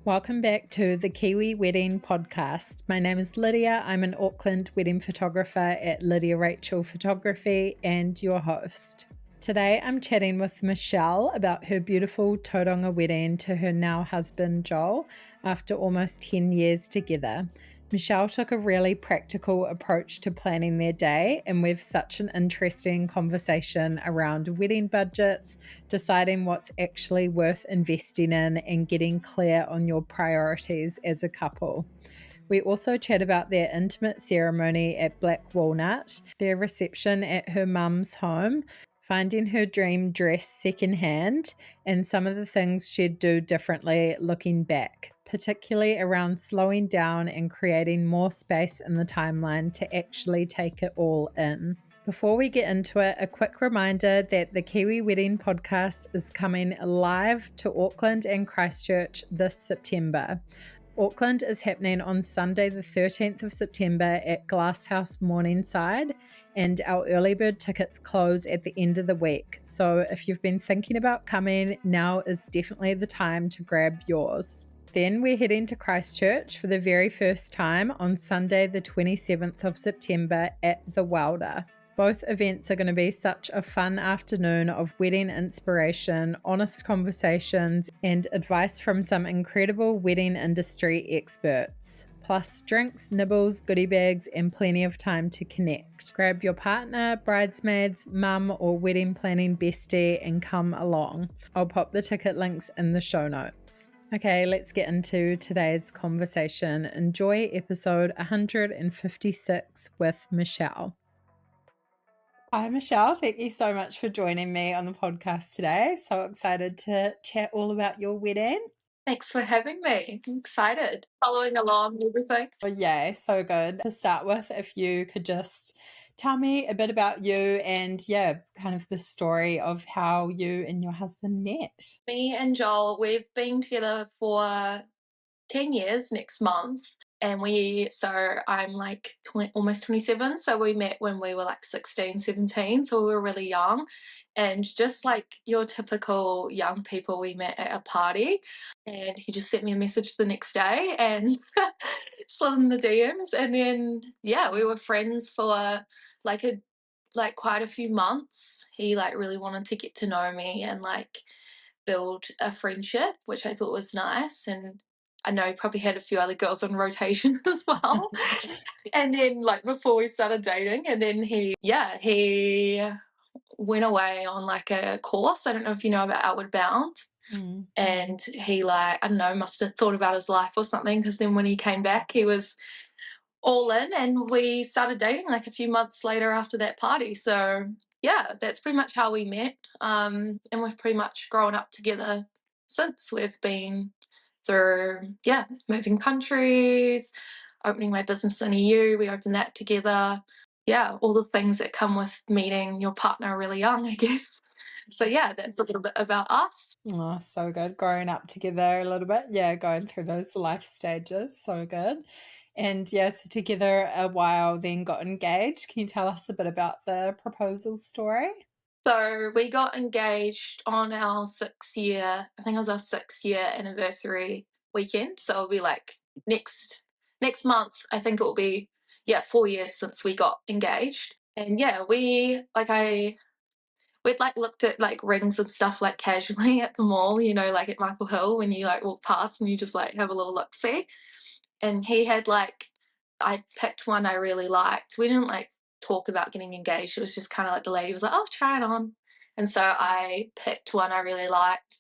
Welcome back to the Kiwi Wedding Podcast. My name is Lydia. I'm an Auckland wedding photographer at Lydia Rachel Photography and your host. Today I'm chatting with Michelle about her beautiful Tauranga wedding to her now husband Joel after almost 10 years together. Michelle took a really practical approach to planning their day, and we've such an interesting conversation around wedding budgets, deciding what's actually worth investing in, and getting clear on your priorities as a couple. We also chat about their intimate ceremony at Black Walnut, their reception at her mum's home, finding her dream dress secondhand, and some of the things she'd do differently looking back, particularly around slowing down and creating more space in the timeline to actually take it all in. Before we get into it, a quick reminder that the Kiwi Wedding Podcast is coming live to Auckland and Christchurch this September. Auckland is happening on Sunday the 13th of September at Glasshouse Morningside, and our Earlybird tickets close at the end of the week. So if you've been thinking about coming, now is definitely the time to grab yours. Then we're heading to Christchurch for the very first time on Sunday the 27th of September at the Welder. Both events are going to be such a fun afternoon of wedding inspiration, honest conversations, and advice from some incredible wedding industry experts. Plus drinks, nibbles, goodie bags, and plenty of time to connect. Grab your partner, bridesmaids, mum, or wedding planning bestie and come along. I'll pop the ticket links in the show notes. Okay, let's get into today's conversation. Enjoy episode 156 with Michelle. Hi, Michelle. Thank you so much for joining me on the podcast today. So excited to chat all about your wedding. Thanks for having me. I'm excited. Following along and everything. Oh, yeah, so good. To start with, if you could just tell me a bit about you and, kind of the story of how you and your husband met. Me and Joel, we've been together for 10 years next month. And I'm like almost 27. So we met when we were like 16, 17. So we were really young. And just like your typical young people, we met at a party. And he just sent me a message the next day and slid in the DMs. And then, we were friends for quite a few months. He really wanted to get to know me and build a friendship, which I thought was nice. And I know he probably had a few other girls on rotation as well. And then before we started dating, and then he went away on a course. I don't know if you know about Outward Bound. And he I don't know, must have thought about his life or something, because then when he came back, he was all in, and we started dating a few months later after that party. So that's pretty much how we met. And we've pretty much grown up together since. We've been through moving countries, opening my business in EU. We opened that together. All the things that come with meeting your partner really young, I guess. So that's a little bit about us. Oh, so good. Growing up together a little bit. Going through those life stages. So good. And so together a while, then got engaged. Can you tell us a bit about the proposal story? So we got engaged on our 6-year, I think it was our 6-year anniversary weekend. So it'll be next month, I think it will be 4 years since we got engaged. And we'd looked at rings and stuff casually at the mall, at Michael Hill, when you walk past and you just have a little look-see. And he had I picked one I really liked. We didn't talk about getting engaged. It was just kind of the lady was like, oh, try it on. And so I picked one I really liked,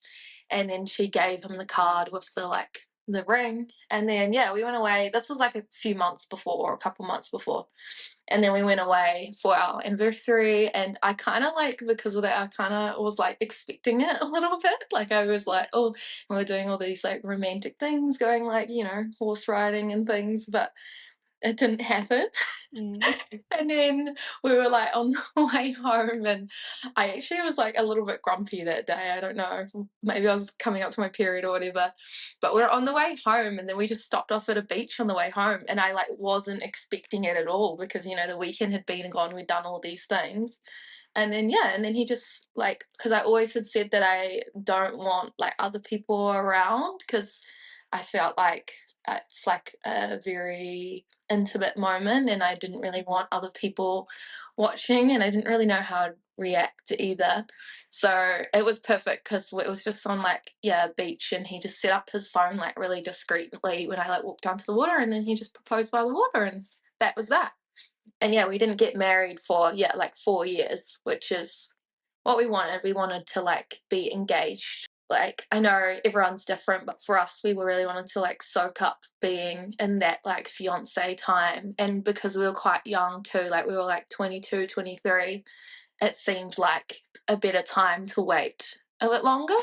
and then she gave him the card with the ring. And then we went away. This was a few months before, or a couple months before. And then we went away for our anniversary, and I kind of because of that, I kind of was expecting it a little bit. I was oh, we were doing all these romantic things, going horse riding and things, but it didn't happen. And then we were on the way home, and I actually was a little bit grumpy that day. I don't know, maybe I was coming up to my period or whatever, but we were on the way home, and then we just stopped off at a beach on the way home, and I wasn't expecting it at all, because the weekend had been and gone, we'd done all these things. And then and then he just because I always had said that I don't want other people around, because I felt like it's like a very intimate moment, and I didn't really want other people watching, and I didn't really know how to react either. So it was perfect because it was just on like, yeah, beach, and he just set up his phone like really discreetly when I like walked down to the water, and then he just proposed by the water, and that was that. And yeah, we didn't get married for like 4 years, which is what we wanted. We wanted to like be engaged. Like, I know everyone's different, but for us, we really wanted to like soak up being in that like fiance time. And because we were quite young too, like we were like 22, 23, it seemed like a better time to wait a bit longer.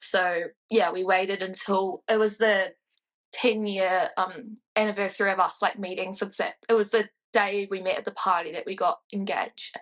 So yeah, we waited until it was the 10-year anniversary of us like meeting. Since that, it was the day we met at the party that we got engaged,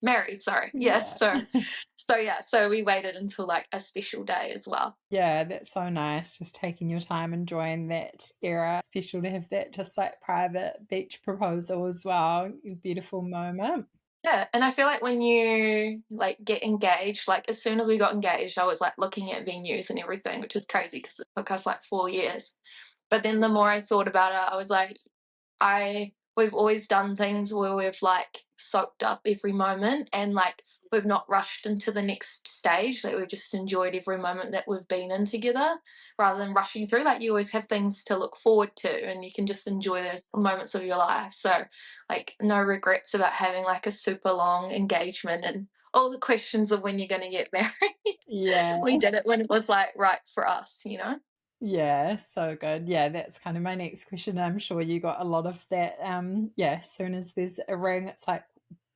married, sorry. Yeah. So we waited until like a special day as well. Yeah, that's so nice. Just taking your time, enjoying that era. Special to have that just like private beach proposal as well. Beautiful moment. Yeah, and I feel like when you like get engaged, like as soon as we got engaged, I was like looking at venues and everything, which is crazy because it took us like 4 years. But then the more I thought about it, I was like, we've always done things where we've like soaked up every moment, and like we've not rushed into the next stage. Like we've just enjoyed every moment that we've been in together rather than rushing through. Like you always have things to look forward to, and you can just enjoy those moments of your life. So like no regrets about having like a super long engagement and all the questions of when you're going to get married. Yeah. We did it when it was like right for us, you know? Yeah, so good. Yeah, that's kind of my next question. I'm sure you got a lot of that. Yeah, as soon as there's a ring, it's like,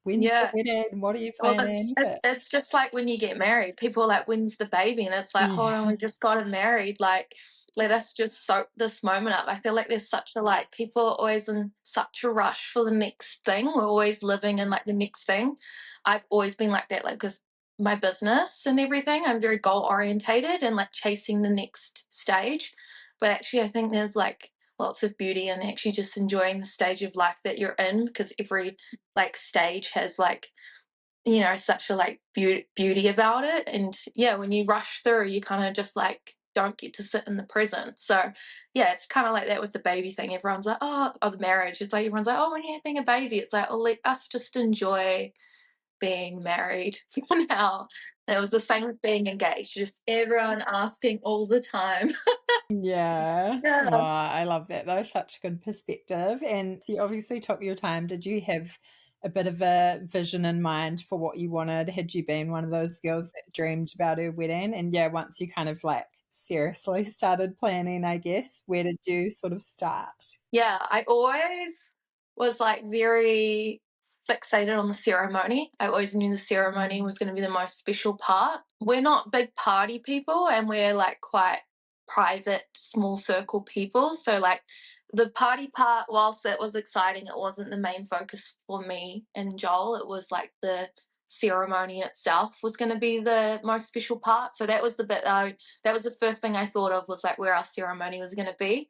when's the Yeah. wedding? What are you Well, planning? But it's just like when you get married, people are like, when's the baby? And it's like, hold on, yeah, we just got married. Like, let us just soak this moment up. I feel like there's such a like, people are always in such a rush for the next thing. We're always living in like the next thing. I've always been like that, like with my business and everything. I'm very goal orientated and like chasing the next stage. But actually, I think there's like lots of beauty in actually just enjoying the stage of life that you're in, because every like stage has like, you know, such a like beauty about it. And yeah, when you rush through, you kind of just like don't get to sit in the present. So yeah, it's kind of like that with the baby thing. Everyone's like, oh, or the marriage, it's like everyone's like, oh, when you're having a baby, it's like, oh, let us just enjoy being married for now. And it was the same with being engaged, just everyone asking all the time. yeah. Oh, Yeah. I love that though. Such a good perspective. And you obviously took your time. Did you have a bit of a vision in mind for what you wanted? Had you been one of those girls that dreamed about her wedding? And yeah, once you kind of like seriously started planning, I guess, where did you sort of start? Yeah, I always was like very fixated on the ceremony. I always knew the ceremony was going to be the most special part. We're not big party people, and we're like quite private, small circle people. So, like, the party part, whilst it was exciting, it wasn't the main focus for me and Joel. It was like the ceremony itself was going to be the most special part. So, that was the bit that was the first thing I thought of, was like where our ceremony was going to be.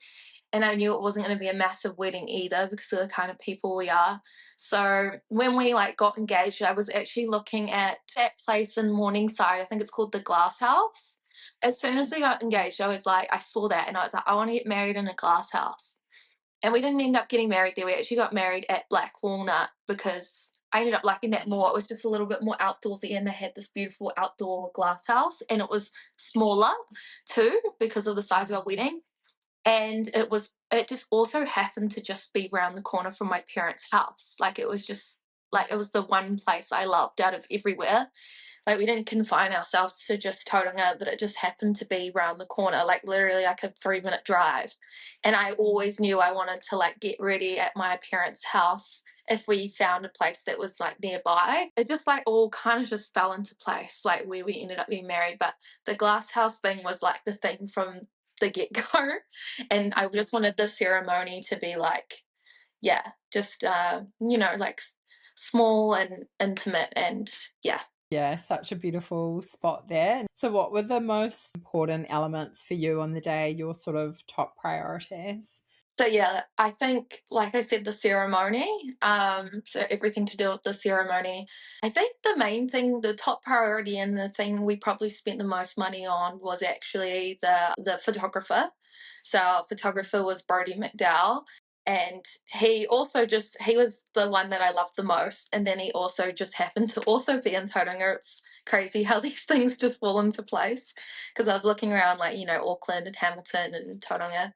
And I knew it wasn't going to be a massive wedding either, because of the kind of people we are. So when we like got engaged, I was actually looking at that place in Morningside. I think it's called the Glass House. As soon as we got engaged, I was like, I saw that and I was like, I want to get married in a glass house. And we didn't end up getting married there. We actually got married at Black Walnut because I ended up liking that more. It was just a little bit more outdoorsy, and they had this beautiful outdoor glass house, and it was smaller too because of the size of our wedding. And it just also happened to just be around the corner from my parents' house. Like, it was just like, it was the one place I loved out of everywhere. Like, we didn't confine ourselves to just Tauranga, but it just happened to be around the corner, like literally like a 3-minute drive. And I always knew I wanted to like get ready at my parents' house if we found a place that was like nearby. It just like all kind of just fell into place, like where we ended up getting married. But the glass house thing was like the thing from the get-go. And I just wanted the ceremony to be like, yeah, just like small and intimate, and yeah. Yeah, such a beautiful spot there. So what were the most important elements for you on the day, your sort of top priorities? So yeah, I think, like I said, the ceremony, so everything to do with the ceremony. I think the main thing, the top priority, and the thing we probably spent the most money on was actually the photographer. So our photographer was Brody McDowell. And he was the one that I loved the most. And then he also just happened to also be in Tauranga. It's crazy how these things just fall into place. Because I was looking around Auckland and Hamilton and Tauranga.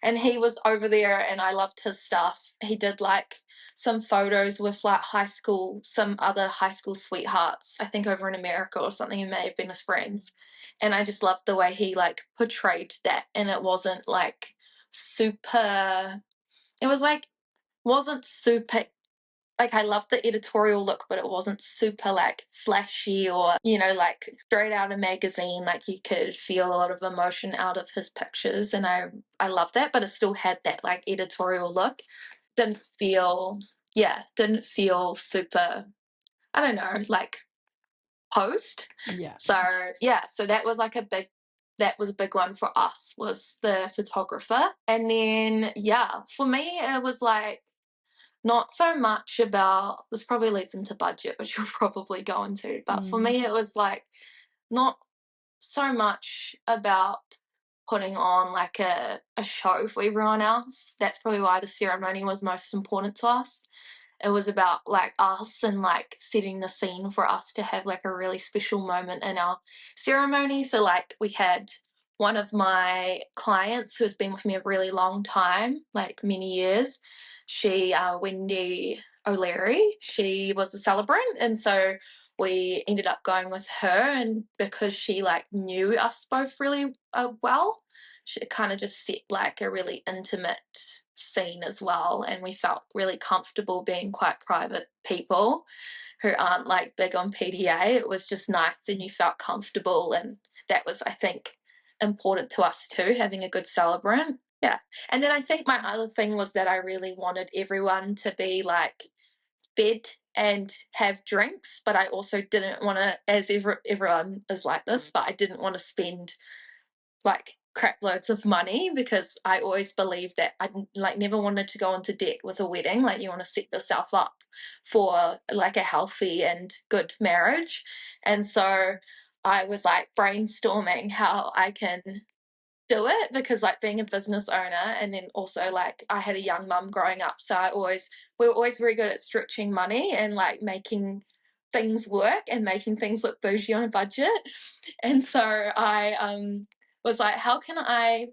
And he was over there and I loved his stuff. He did some photos with some other high school sweethearts, I think over in America or something, who may have been his friends. And I just loved the way he portrayed that. And it wasn't super, it was wasn't super, I loved the editorial look, but it wasn't super flashy or, straight out of magazine. You could feel a lot of emotion out of his pictures. And I love that, but it still had that editorial look. Didn't feel super, I don't know, post. Yeah. So that was a big one for us, was the photographer. And then for me it was not so much about, this probably leads into budget, which we'll probably go into, but for me it was not so much about putting on a show for everyone else. That's probably why the ceremony was most important to us. It was about us and setting the scene for us to have a really special moment in our ceremony. So we had one of my clients who has been with me a really long time, many years. She, Wendy O'Leary, she was a celebrant, and so we ended up going with her. And because she knew us both really well, it kind of just set a really intimate scene as well, and we felt really comfortable being quite private people who aren't big on PDA. It was just nice and you felt comfortable, and that was, I think, important to us too, having a good celebrant. Yeah. And then I think my other thing was that I really wanted everyone to be fed and have drinks, but I also didn't want to, as everyone is like this, but I didn't want to spend crap loads of money, because I always believed that I never wanted to go into debt with a wedding. You want to set yourself up for a healthy and good marriage. And so I was brainstorming how I can do it, because being a business owner, and then also I had a young mum growing up, so we were always very good at stretching money and making things work and making things look bougie on a budget. And so I was how can I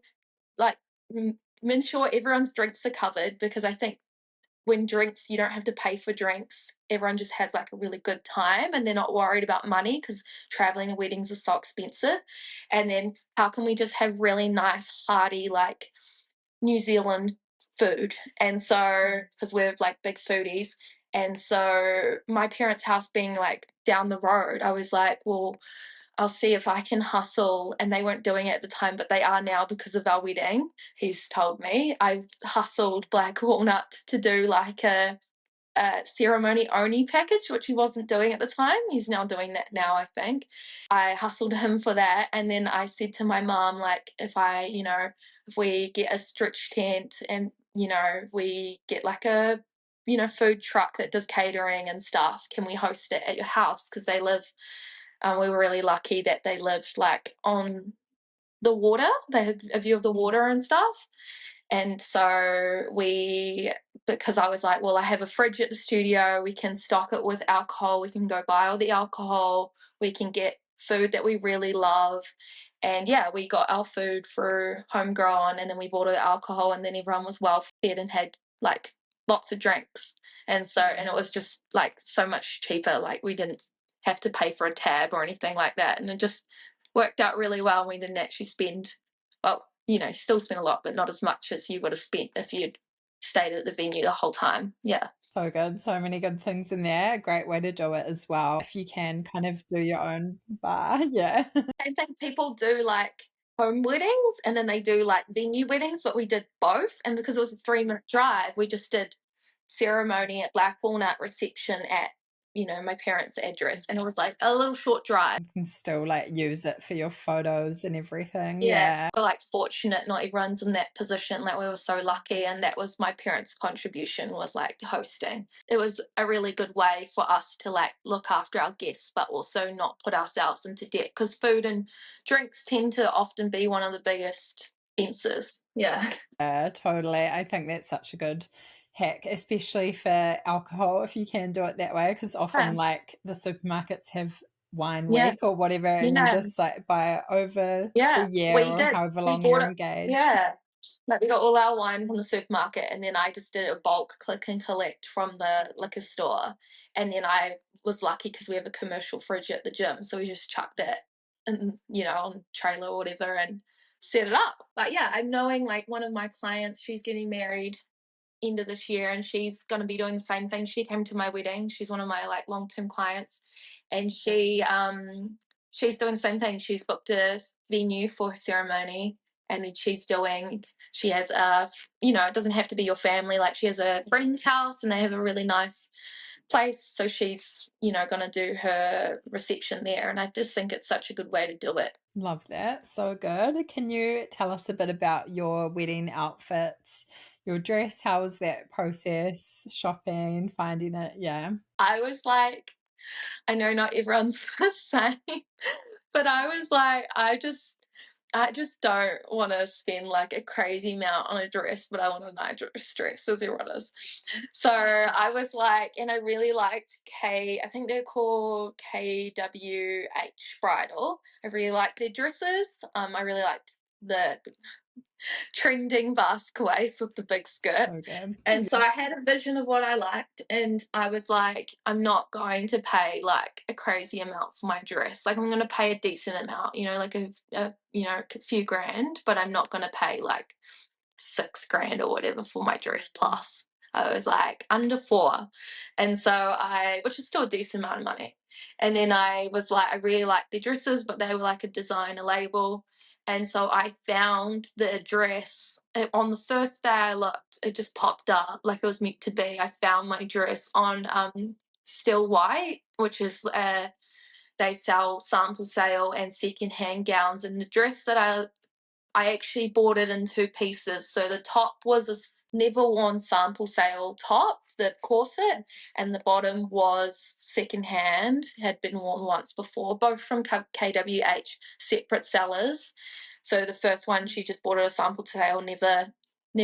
ensure everyone's drinks are covered, because I think when drinks, you don't have to pay for drinks. Everyone just has a really good time and they're not worried about money, because traveling to weddings is so expensive. And then how can we just have really nice, hearty, New Zealand food? And so, because we're big foodies. And so my parents' house being down the road, I was well, I'll see if I can hustle. And they weren't doing it at the time, but they are now because of our wedding. He's told me I hustled Black Walnut to do a ceremony only package, which he wasn't doing at the time. He's now doing that now, I think. I hustled him for that. And then I said to my mom, if we get a stretch tent and, we get a, food truck that does catering and stuff, can we host it at your house? Because they live, we were really lucky that they lived on the water. They had a view of the water and stuff. And so because I was well, I have a fridge at the studio, we can stock it with alcohol, we can go buy all the alcohol, we can get food that we really love. And we got our food for homegrown, and then we bought all the alcohol, and then everyone was well fed and had lots of drinks. And so, and it was just so much cheaper. We didn't have to pay for a tab or anything like that. And it just worked out really well. We didn't actually spend, well, still spend a lot, but not as much as you would have spent if you'd stayed at the venue the whole time. Yeah. So good. So many good things in there. Great way to do it as well, if you can kind of do your own bar. Yeah. I think people do home weddings and then they do venue weddings, but we did both. And because it was a 3-minute drive, we just did ceremony at Black Walnut, reception at my parents' address, and it was a little short drive. You can still use it for your photos and everything. Yeah. We're fortunate, not everyone's in that position. We were so lucky, and that was my parents' contribution, was hosting. It was a really good way for us to look after our guests, but also not put ourselves into debt, because food and drinks tend to often be one of the biggest expenses. Yeah. Yeah, totally. I think that's such a good hack, especially for alcohol, if you can do it that way, because often Yeah. like the supermarkets have wine Yeah. week or whatever, and you Yeah. just like buy it over the Yeah. year We or did. however We long bought you're it. engaged. Yeah. Like we got all our wine from the supermarket, and then I just did a bulk click and collect from the liquor store. And then I was lucky because we have a commercial fridge at the gym, so we just chucked it and on trailer or whatever and set it up. But yeah, I'm knowing like one of my clients, she's getting married end of this year, and she's going to be doing the same thing. She came to my wedding. She's one of my like long-term clients, and she's doing the same thing. She's booked a venue for her ceremony, and then she has it doesn't have to be your family, like she has a friend's house and they have a really nice place, so she's going to do her reception there, and I just think it's such a good way to do it. Love that. So good. Can you tell us a bit about your wedding outfits, your dress? How was that process? Shopping, finding it? Yeah. I was like, I know not everyone's the same, but I was like, I just don't want to spend like a crazy amount on a dress, but I want a nice dress as everyone is. So I was like, and I really liked I think they're called KWH Bridal. I really liked their dresses. I really liked the trending basque waist with the big skirt. So good. And so I had a vision of what I liked, and I was like, I'm not going to pay like a crazy amount for my dress. Like I'm going to pay a decent amount, like a few grand, but I'm not going to pay like 6 grand or whatever for my dress plus. I was like under 4. And so which is still a decent amount of money. And then I was like, I really liked the dresses, but they were like a designer label. And so I found the address on the first day I looked, it just popped up like it was meant to be. I found my dress on Still White, which is they sell sample sale and secondhand gowns. And the dress that I actually bought it in 2 pieces. So the top was a never worn sample sale top, the corset, and the bottom was secondhand, had been worn once before, both from KWH, separate sellers. So the first one, she just bought it a sample sale, never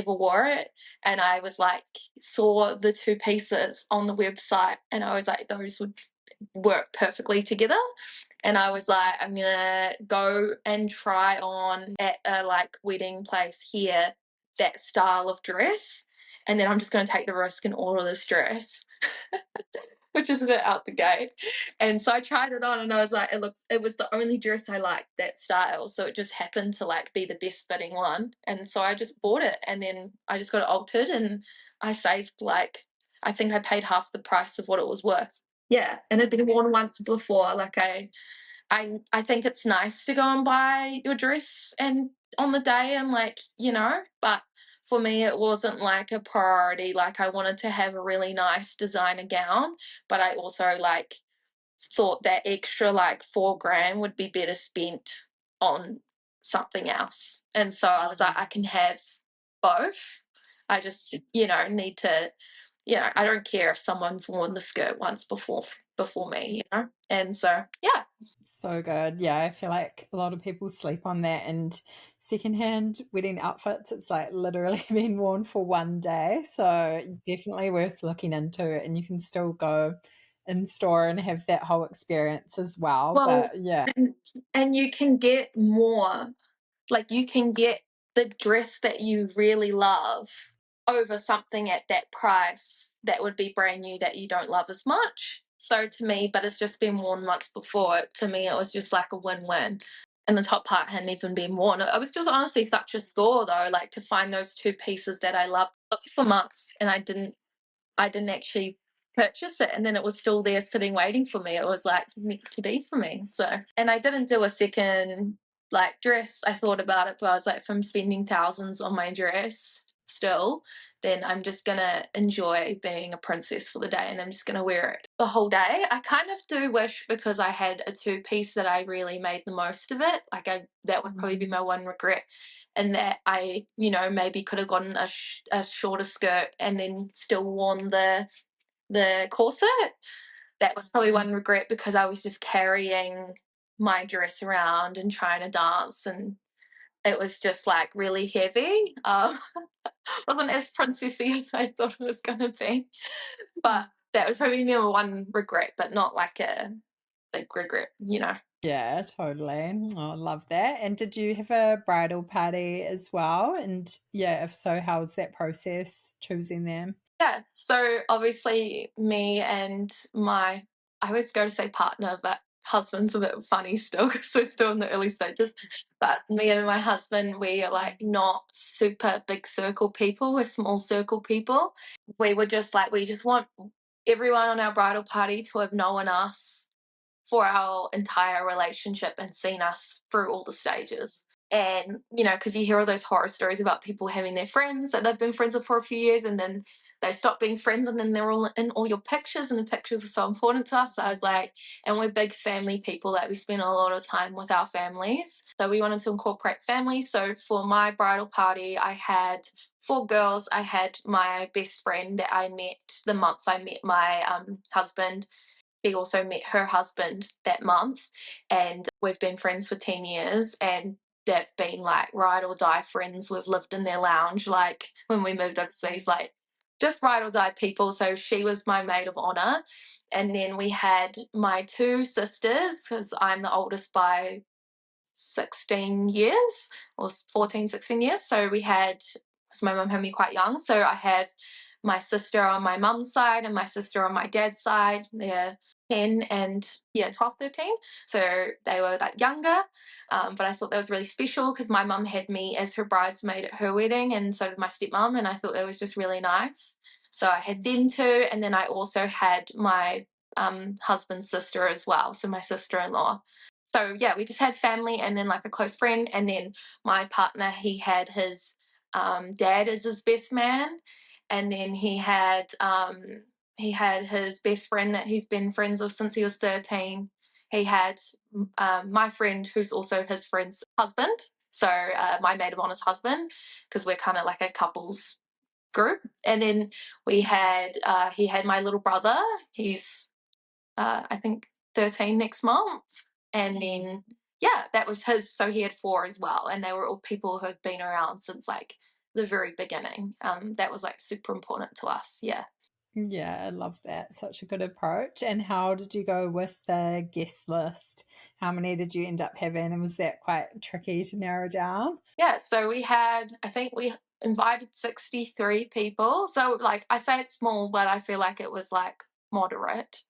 wore it. And I was like, saw the 2 pieces on the website, and I was like, those would work perfectly together. And I was like, I'm gonna go and try on at a like wedding place here that style of dress, and then I'm just gonna take the risk and order this dress, which is a bit out the gate. And so I tried it on, and I was like, it was the only dress I liked that style, so it just happened to like be the best fitting one, and so I just bought it, and then I just got it altered, and I saved like, I think I paid half the price of what it was worth. Yeah, and it'd been worn once before. Like I think it's nice to go and buy your dress and on the day and like, but for me it wasn't like a priority. Like I wanted to have a really nice designer gown, but I also like thought that extra like 4 grand would be better spent on something else. And so I was like, I can have both. I just, need to, I don't care if someone's worn the skirt once before me, And so, yeah. So good. Yeah, I feel like a lot of people sleep on that, and secondhand wedding outfits, it's like literally been worn for one day. So definitely worth looking into, and you can still go in store and have that whole experience as well. Well, But yeah. and you can get more, like you can get the dress that you really love over something at that price that would be brand new that you don't love as much. So to me, but it's just been worn once before. To me, it was just like a win-win. And the top part hadn't even been worn. It was just honestly such a score though, like to find those 2 pieces that I loved for months, and I didn't actually purchase it, and then it was still there sitting waiting for me. It was like meant to be for me. So, and I didn't do a second like dress. I thought about it, but I was like, if I'm spending thousands on my dress still, then I'm just gonna enjoy being a princess for the day, and I'm just gonna wear it the whole day. I kind of do wish, because I had a 2-piece, that I really made the most of it. Like that would probably be my one regret, and that I, maybe could have gotten a shorter skirt and then still worn the corset. That was probably one regret, because I was just carrying my dress around and trying to dance, and it was just like really heavy. Wasn't as princessy as I thought it was going to be. But that would probably be my one regret, but not like a big regret, you know. Yeah, totally. Oh, I love that. And did you have a bridal party as well? And yeah, if so, how was that process choosing them? Yeah, so obviously me and I always go to say partner, but husband's a bit funny still because we're still in the early stages. But me and my husband, we are like not super big circle people, we're small circle people. We were just like, we just want everyone on our bridal party to have known us for our entire relationship and seen us through all the stages. And, you know, because you hear all those horror stories about people having their friends that they've been friends with for a few years and then they stop being friends and then they're all in all your pictures and the pictures are so important to us. So I was like, and we're big family people, like we spend a lot of time with our families. So we wanted to incorporate family. So for my bridal party, I had 4 girls. I had my best friend that I met the month I met my husband. She also met her husband that month, and we've been friends for 10 years. And they've been like ride or die friends. We've lived in their lounge, like when we moved overseas, like just ride or die people. So she was my maid of honor. And then we had my 2 sisters, because I'm the oldest by 16 years or 14, 16 years. So we had, because my mum had me quite young. So I have my sister on my mum's side and my sister on my dad's side. They're 10 and 12, 13. So they were like younger. But I thought that was really special because my mum had me as her bridesmaid at her wedding, and so did my stepmom. And I thought that was just really nice. So I had them too. And then I also had my husband's sister as well. So my sister-in-law. So yeah, we just had family and then like a close friend. And then my partner, he had his dad as his best man. And then he had his best friend that he's been friends with since he was 13. He had my friend who's also his friend's husband. So my maid of honor's husband, because we're kind of like a couples group. And then we had he had my little brother. He's I think 13 next month. And then that was his. So he had 4 as well, and they were all people who had been around since like the very beginning. That was like super important to us. Yeah. Yeah, I love that. Such a good approach. And how did you go with the guest list? How many did you end up having? And was that quite tricky to narrow down? Yeah, so I think we invited 63 people. So like I say it's small, but I feel like it was like moderate.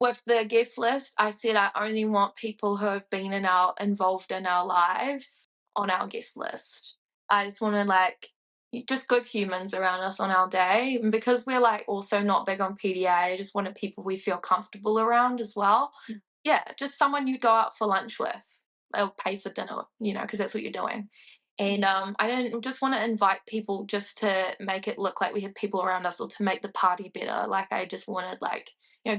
With the guest list, I said I only want people who have been involved in our lives on our guest list. I just want to like just good humans around us on our day. And because we're like also not big on PDA, I just wanted people we feel comfortable around as well. Yeah, just someone you go out for lunch with. They'll pay for dinner, because that's what you're doing. And I didn't just want to invite people just to make it look like we had people around us or to make the party better. Like I just wanted like,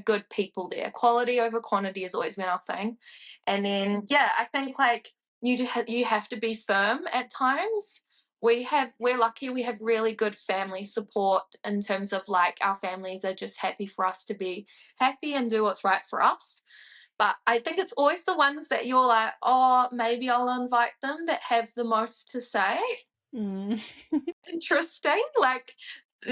good people there. Quality over quantity has always been our thing. And then, I think like you have to be firm at times. We're lucky we have really good family support in terms of like our families are just happy for us to be happy and do what's right for us. But I think it's always the ones that you're like, oh, maybe I'll invite them, that have the most to say. Mm. Interesting. Like,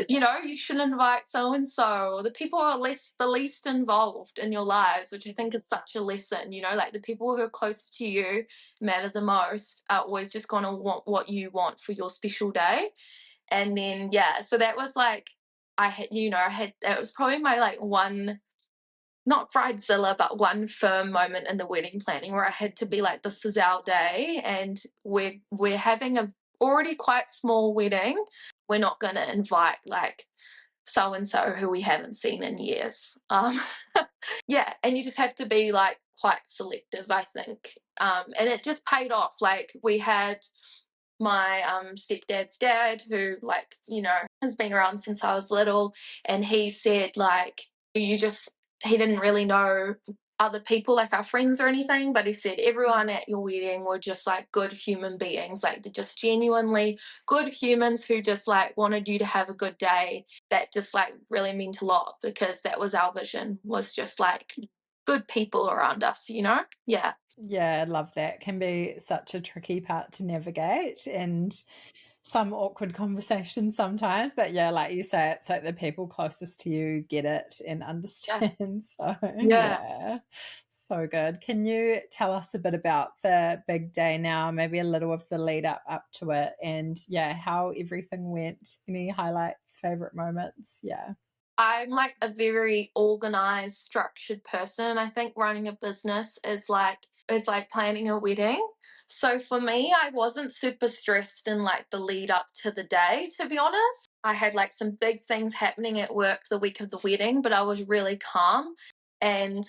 you should invite so and so, or the people who are the least involved in your lives, which I think is such a lesson. Like the people who are close to you matter the most, are always just going to want what you want for your special day. And then so that was like it was probably my like one, not bridezilla, but one firm moment in the wedding planning where I had to be like, this is our day, and we're having a already quite small wedding. We're not going to invite like so and so who we haven't seen in years. And you just have to be like quite selective, I think. And it just paid off. Like we had my stepdad's dad, who like has been around since I was little, and he said like he didn't really know other people like our friends or anything, but he said everyone at your wedding were just like good human beings, like they're just genuinely good humans who just like wanted you to have a good day. That just like really meant a lot, because that was our vision, was just like good people around us, Yeah. Yeah, I love that. Can be such a tricky part to navigate and some awkward conversations sometimes. But yeah, like you say, it's like the people closest to you get it and Yeah. understand. So Yeah. yeah, so good. Can you tell us a bit about the big day now, maybe a little of the lead up to it, and yeah, how everything went? Any highlights, favorite moments? Yeah. I'm like a very organized, structured person. I think running a business is like planning a wedding. So for me, I wasn't super stressed in like the lead up to the day, to be honest. I had like some big things happening at work the week of the wedding, but I was really calm. And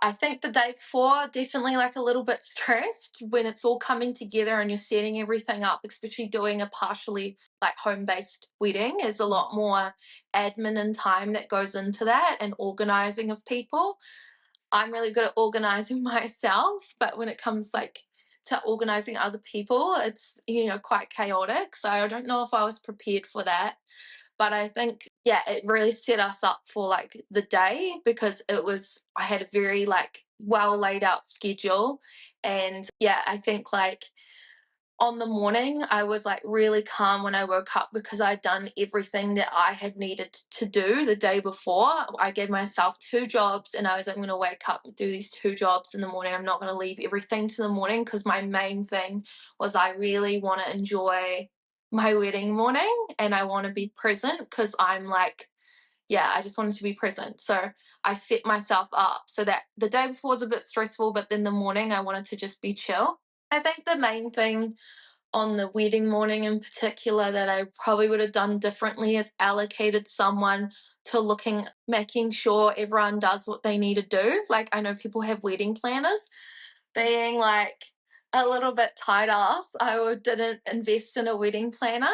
I think the day before, definitely like a little bit stressed when it's all coming together and you're setting everything up, especially doing a partially like home based wedding is a lot more admin and time that goes into that and organizing of people. I'm really good at organizing myself, but when it comes like to organizing other people, it's quite chaotic. So I don't know if I was prepared for that. But I think, yeah, it really set us up for like the day because I had a very like well laid out schedule. And yeah, I think like on the morning, I was like really calm when I woke up because I'd done everything that I had needed to do the day before. I gave myself 2 jobs and I was like, I'm going to wake up and do these 2 jobs in the morning. I'm not going to leave everything to the morning because my main thing was I really want to enjoy my wedding morning and I want to be present because I'm like, yeah, I just wanted to be present. So I set myself up so that the day before was a bit stressful, but then the morning I wanted to just be chill. I think the main thing on the wedding morning in particular that I probably would have done differently is allocated someone to making sure everyone does what they need to do. Like I know people have wedding planners. Being like a little bit tight ass, didn't invest in a wedding planner.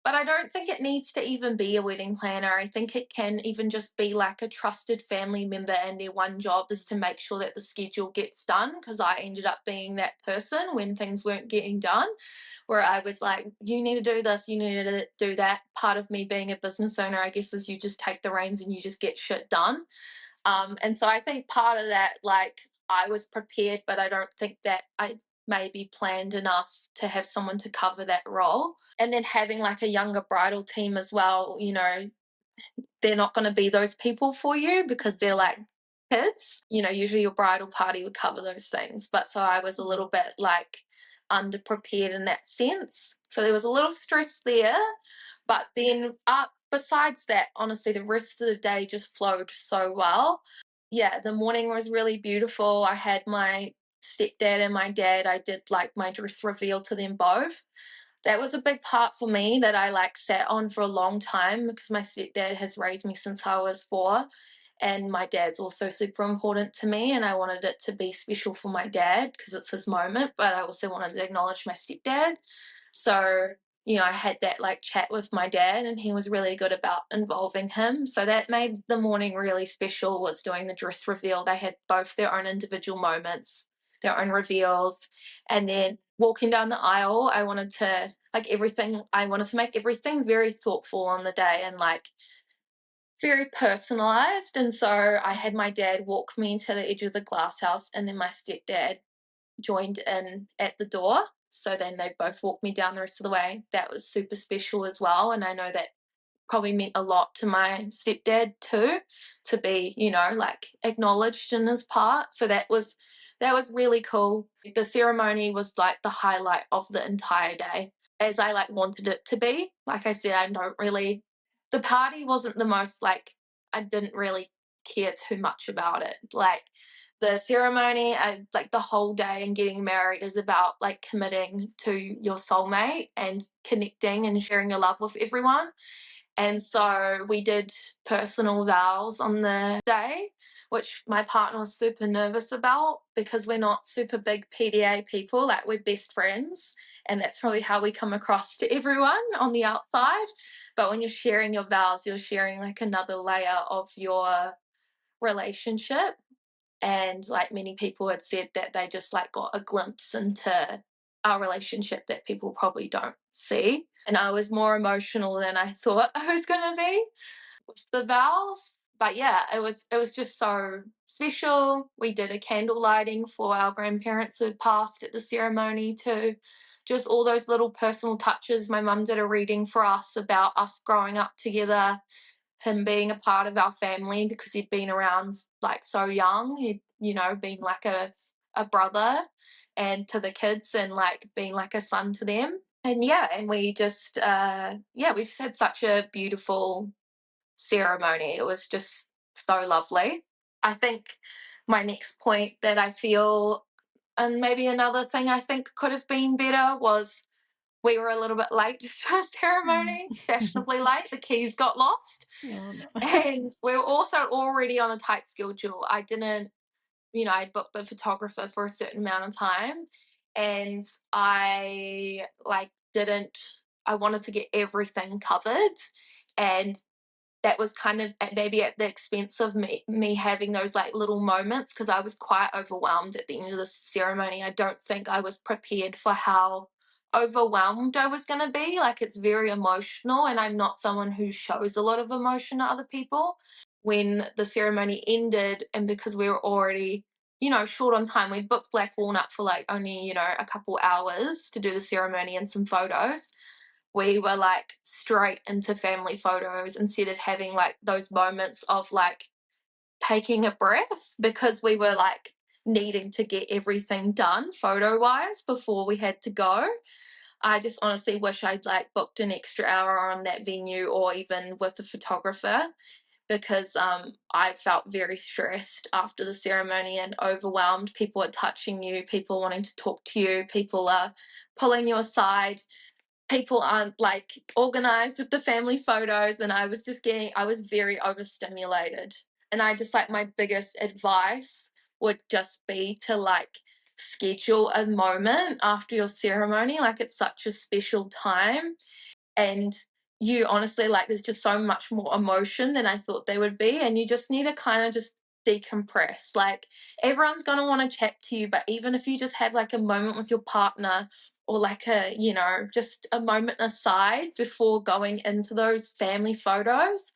But I don't think it needs to even be a wedding planner. I think it can even just be like a trusted family member, and their one job is to make sure that the schedule gets done. Because I ended up being that person when things weren't getting done, where I was like, you need to do this, you need to do that. Part of me being a business owner, I guess, is you just take the reins and you just get shit done. And so I think part of that, like, I was prepared, but I don't think that I maybe planned enough to have someone to cover that role. And then having like a younger bridal team as well, they're not going to be those people for you because they're like kids. Usually your bridal party would cover those things. But so I was a little bit like underprepared in that sense. So there was a little stress there. But then besides that, honestly, the rest of the day just flowed so well. Yeah, the morning was really beautiful. I had my stepdad and my dad. I did like my dress reveal to them both. That was a big part for me that I like sat on for a long time because my stepdad has raised me since I was 4, and my dad's also super important to me, and I wanted it to be special for my dad because it's his moment, but I also wanted to acknowledge my stepdad. So I had that like chat with my dad, and he was really good about involving him. So that made the morning really special, was doing the dress reveal. They had both their own individual moments, their own reveals. And then walking down the aisle, I wanted to make everything very thoughtful on the day and like very personalized. And so I had my dad walk me to the edge of the glass house, and then my stepdad joined in at the door. So then they both walked me down the rest of the way. That was super special as well. And I know that probably meant a lot to my stepdad too, to be, like acknowledged in his part. So that was really cool. The ceremony was like the highlight of the entire day, as I like wanted it to be. Like I said, the party wasn't the most like, I didn't really care too much about it. Like the ceremony, like the whole day and getting married is about like committing to your soulmate and connecting and sharing your love with everyone. And so we did personal vows on the day, which my partner was super nervous about because we're not super big PDA people, like we're best friends. And that's probably how we come across to everyone on the outside. But when you're sharing your vows, you're sharing like another layer of your relationship. And like many people had said that they just like got a glimpse into our relationship that people probably don't see. And I was more emotional than I thought I was going to be with the vows. But yeah, it was just so special. We did a candle lighting for our grandparents who had passed at the ceremony too. Just all those little personal touches. My mum did a reading for us about us growing up together, him being a part of our family because he'd been around like so young. He'd, been like a brother and to the kids and like being like a son to them. And yeah, and we just we just had such a beautiful ceremony. It was just so lovely. I think my next point that I feel, and maybe another thing I think could have been better, was we were a little bit late for the ceremony, fashionably late. The keys got lost. Oh, no. And we were also already on a tight schedule. I didn't, I'd booked the photographer for a certain amount of time, and I I wanted to get everything covered, and that was kind of maybe at the expense of me having those like little moments, because I was quite overwhelmed at the end of the ceremony. I don't think I was prepared for how overwhelmed I was going to be. Like, it's very emotional, and I'm not someone who shows a lot of emotion to other people. When the ceremony ended, and because we were already short on time, we booked Black Walnut for like only a couple hours to do the ceremony and some photos. We were like straight into family photos instead of having like those moments of like taking a breath, because we were like needing to get everything done photo wise before we had to go. I just honestly wish I'd like booked an extra hour on that venue, or even with a photographer, because I felt very stressed after the ceremony and overwhelmed. People are touching you, people wanting to talk to you, people are pulling you aside, people aren't like organized with the family photos, and I was very overstimulated. And I just, like, my biggest advice would just be to like schedule a moment after your ceremony. Like, it's such a special time, and you honestly, like, there's just so much more emotion than I thought there would be, and you just need to kind of just decompress. Like, everyone's going to want to chat to you, but even if you just have like a moment with your partner, or like just a moment aside before going into those family photos,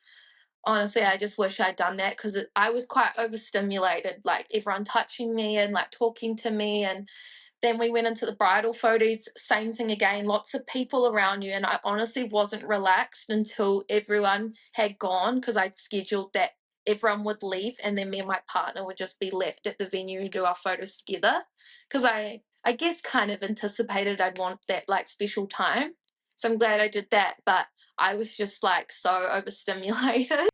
honestly, I just wish I'd done that, because I was quite overstimulated, like everyone touching me and like talking to me. And then we went into the bridal photos, same thing again, lots of people around you. And I honestly wasn't relaxed until everyone had gone, because I'd scheduled that everyone would leave and then me and my partner would just be left at the venue and do our photos together. Because I guess kind of anticipated I'd want that like special time. So I'm glad I did that. But I was just like so overstimulated.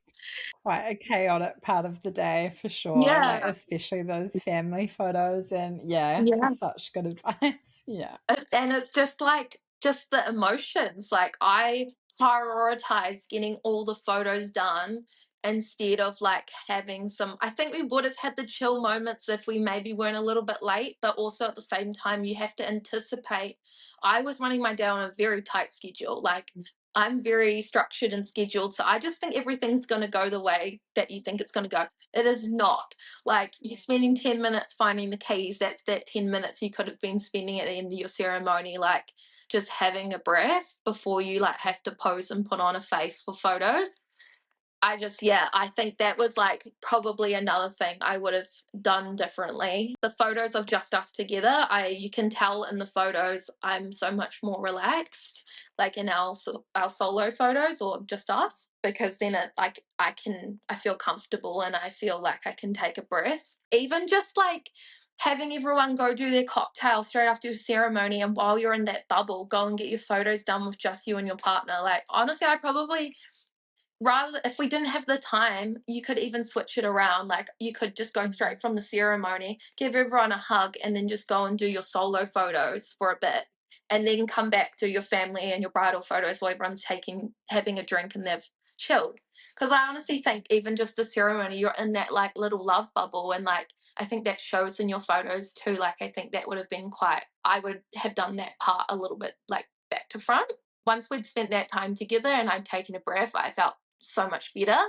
Quite a chaotic part of the day for sure, like Yeah. especially those family photos. And yeah, so Yeah. such good advice. Yeah. And it's just like just the emotions. Like, I prioritized getting all the photos done instead of like having some. I think we would have had the chill moments if we maybe weren't a little bit late, but also at the same time you have to anticipate. I was running my day on a very tight schedule. Like, I'm very structured and scheduled, so I just think everything's going to go the way that you think it's going to go. It is not. Like, you're spending 10 minutes finding the keys, that's that 10 minutes you could have been spending at the end of your ceremony, like just having a breath before you like have to pose and put on a face for photos. I think that was like probably another thing I would have done differently. The photos of just us together, you can tell in the photos I'm so much more relaxed, like in our solo photos or just us, because then it like I feel comfortable and I feel like I can take a breath. Even just like having everyone go do their cocktail straight after your ceremony, and while you're in that bubble, go and get your photos done with just you and your partner. Like, honestly, I probably, rather, if we didn't have the time, you could even switch it around. Like, you could just go straight from the ceremony, give everyone a hug, and then just go and do your solo photos for a bit, and then come back to your family and your bridal photos while everyone's having a drink and they've chilled. Because I honestly think even just the ceremony, you're in that like little love bubble, and like I think that shows in your photos too. Like, I think that would have been I would have done that part a little bit like back to front. Once we'd spent that time together and I'd taken a breath, I felt so much better,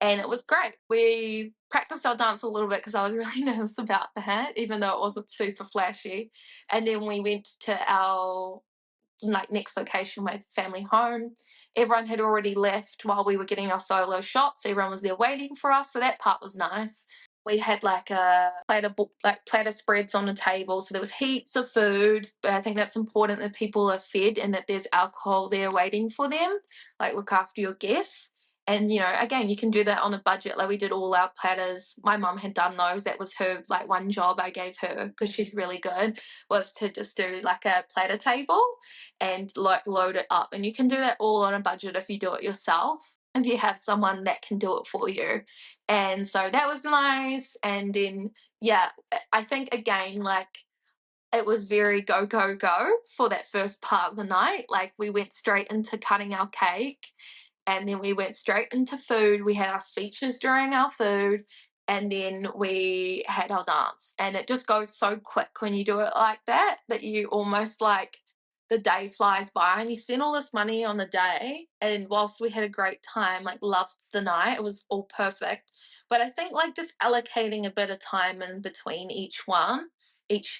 and it was great. We practiced our dance a little bit because I was really nervous about that, even though it wasn't super flashy. And then we went to our like next location, my family home. Everyone had already left while we were getting our solo shots. Everyone was there waiting for us, so that part was nice. We had like a platter spreads on the table, so there was heaps of food. But I think that's important that people are fed and that there's alcohol there waiting for them. Like, look after your guests. And, you know, again, you can do that on a budget. Like, we did all our platters. My mum had done those. That was her, like, one job I gave her, because she's really good, was to just do like a platter table and like load it up. And you can do that all on a budget if you do it yourself, if you have someone that can do it for you. And so that was nice. And then, yeah, I think again, like, it was very go, go, go for that first part of the night. Like, we went straight into cutting our cake, and then we went straight into food. We had our speeches during our food, and then we had our dance. And it just goes so quick when you do it like that, that you almost like, the day flies by and you spend all this money on the day. And whilst we had a great time, like, loved the night, it was all perfect. But I think like just allocating a bit of time in between each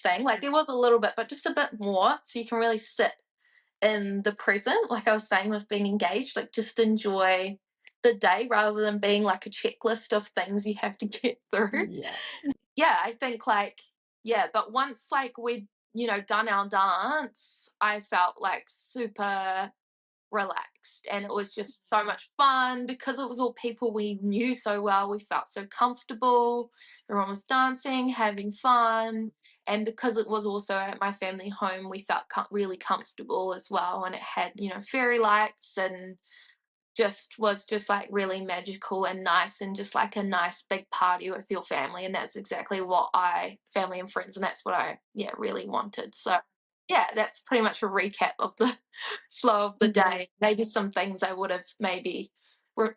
thing, like there was a little bit, but just a bit more, so you can really sit in the present, like I was saying with being engaged, like just enjoy the day rather than being like a checklist of things you have to get through. Yeah, I think like, yeah, but once like we'd, you know, done our dance, I felt like super relaxed, and it was just so much fun because it was all people we knew so well. We felt so comfortable. Everyone was dancing, having fun, and because it was also at my family home, we felt really comfortable as well. And it had, you know, fairy lights, and just was just like really magical and nice, and just like a nice big party with your family. And that's exactly what family and friends, and that's what I, yeah, really wanted. So yeah, that's pretty much a recap of the flow of the day. Maybe some things I would have maybe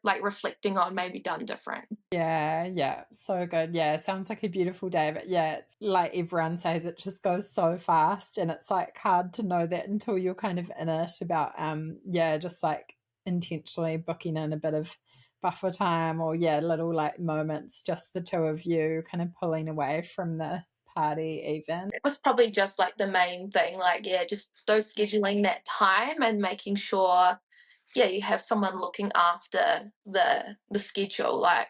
like reflecting on, maybe done different. Yeah, so good. Yeah, sounds like a beautiful day, but yeah, it's like everyone says, it just goes so fast, and it's like hard to know that until you're kind of in it, about yeah, just like intentionally booking in a bit of buffer time, or yeah, little like moments, just the two of you kind of pulling away from the party even. It was probably just like the main thing, like, yeah, just those scheduling that time and making sure, yeah, you have someone looking after the schedule. Like,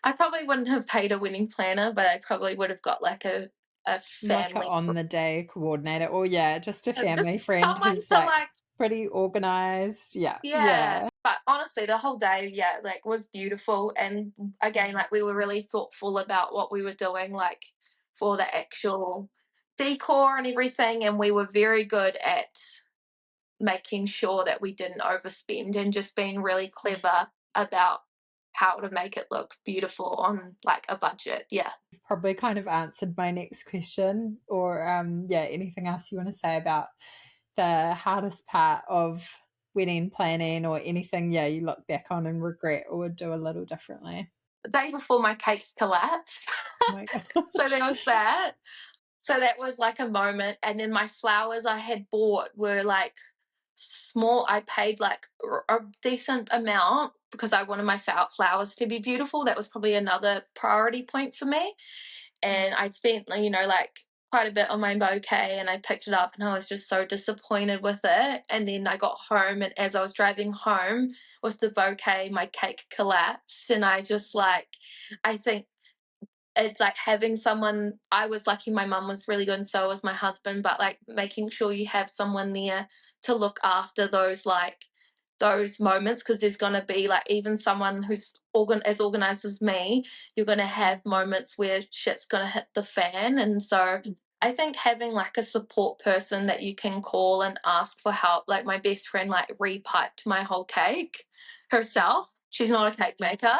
I probably wouldn't have paid a wedding planner, but I probably would have got like a Like a family on the day coordinator, or yeah, just a family just friend someone who's to like like, pretty organized. Yeah, yeah. yeah. But honestly, the whole day, yeah, like was beautiful. And again, like we were really thoughtful about what we were doing, like for the actual decor and everything. And we were very good at making sure that we didn't overspend, and just being really clever about how to make it look beautiful on like a budget. Yeah. Probably kind of answered my next question, or yeah, anything else you want to say about the hardest part of wedding planning, or anything, yeah, you look back on and regret or would do a little differently? The day before my cake collapsed. Oh my god. So there was that. So that was like a moment. And then my flowers I had bought were like small. I paid like a decent amount because I wanted my flowers to be beautiful. That was probably another priority point for me. And I spent, you know, like quite a bit on my bouquet, and I picked it up and I was just so disappointed with it. And then I got home, and as I was driving home with the bouquet, my cake collapsed. And I just like, I think it's like having someone. I was lucky my mum was really good, and so was my husband, but like making sure you have someone there to look after those moments, because there's going to be like, even someone who's as organized as me, you're going to have moments where shit's going to hit the fan. And so I think having like a support person that you can call and ask for help, like my best friend like repiped my whole cake herself. She's not a cake maker,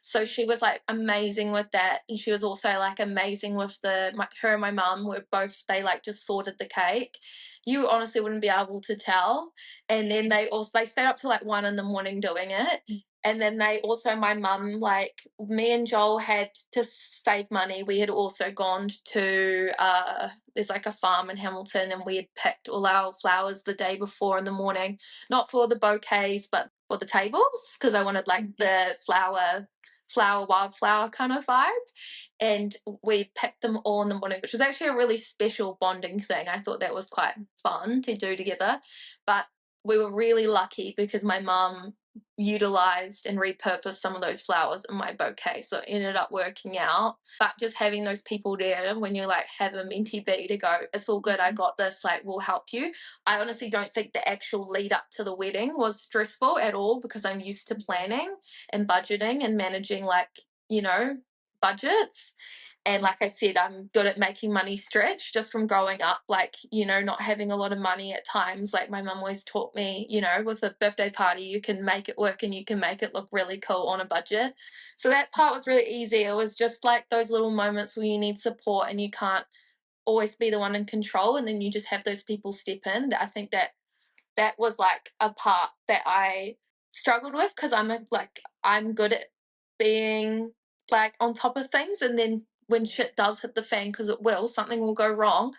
so she was like amazing with that. And she was also like amazing with her and my mum were both, they like just sorted the cake. You honestly wouldn't be able to tell. And then they stayed up till like 1 a.m. doing it. And then my mum, like me and Joel had to save money. We had also gone to, there's like a farm in Hamilton, and we had picked all our flowers the day before in the morning, not for the bouquets, but for the tables, because I wanted like the flower wildflower kind of vibe. And we picked them all in the morning, which was actually a really special bonding thing. I thought that was quite fun to do together. But we were really lucky because my mum utilized and repurposed some of those flowers in my bouquet, so it ended up working out. But just having those people there when you like have a mentee bee to go, it's all good, I got this, like we'll help you. I honestly don't think the actual lead up to the wedding was stressful at all, because I'm used to planning and budgeting and managing, like, you know, budgets. And like I said, I'm good at making money stretch just from growing up, like, you know, not having a lot of money at times. Like my mum always taught me, you know, with a birthday party, you can make it work and you can make it look really cool on a budget. So that part was really easy. It was just like those little moments where you need support and you can't always be the one in control. And then you just have those people step in. I think that was like a part that I struggled with, because I'm good at being like on top of things, and then when shit does hit the fan, because it will, something will go wrong,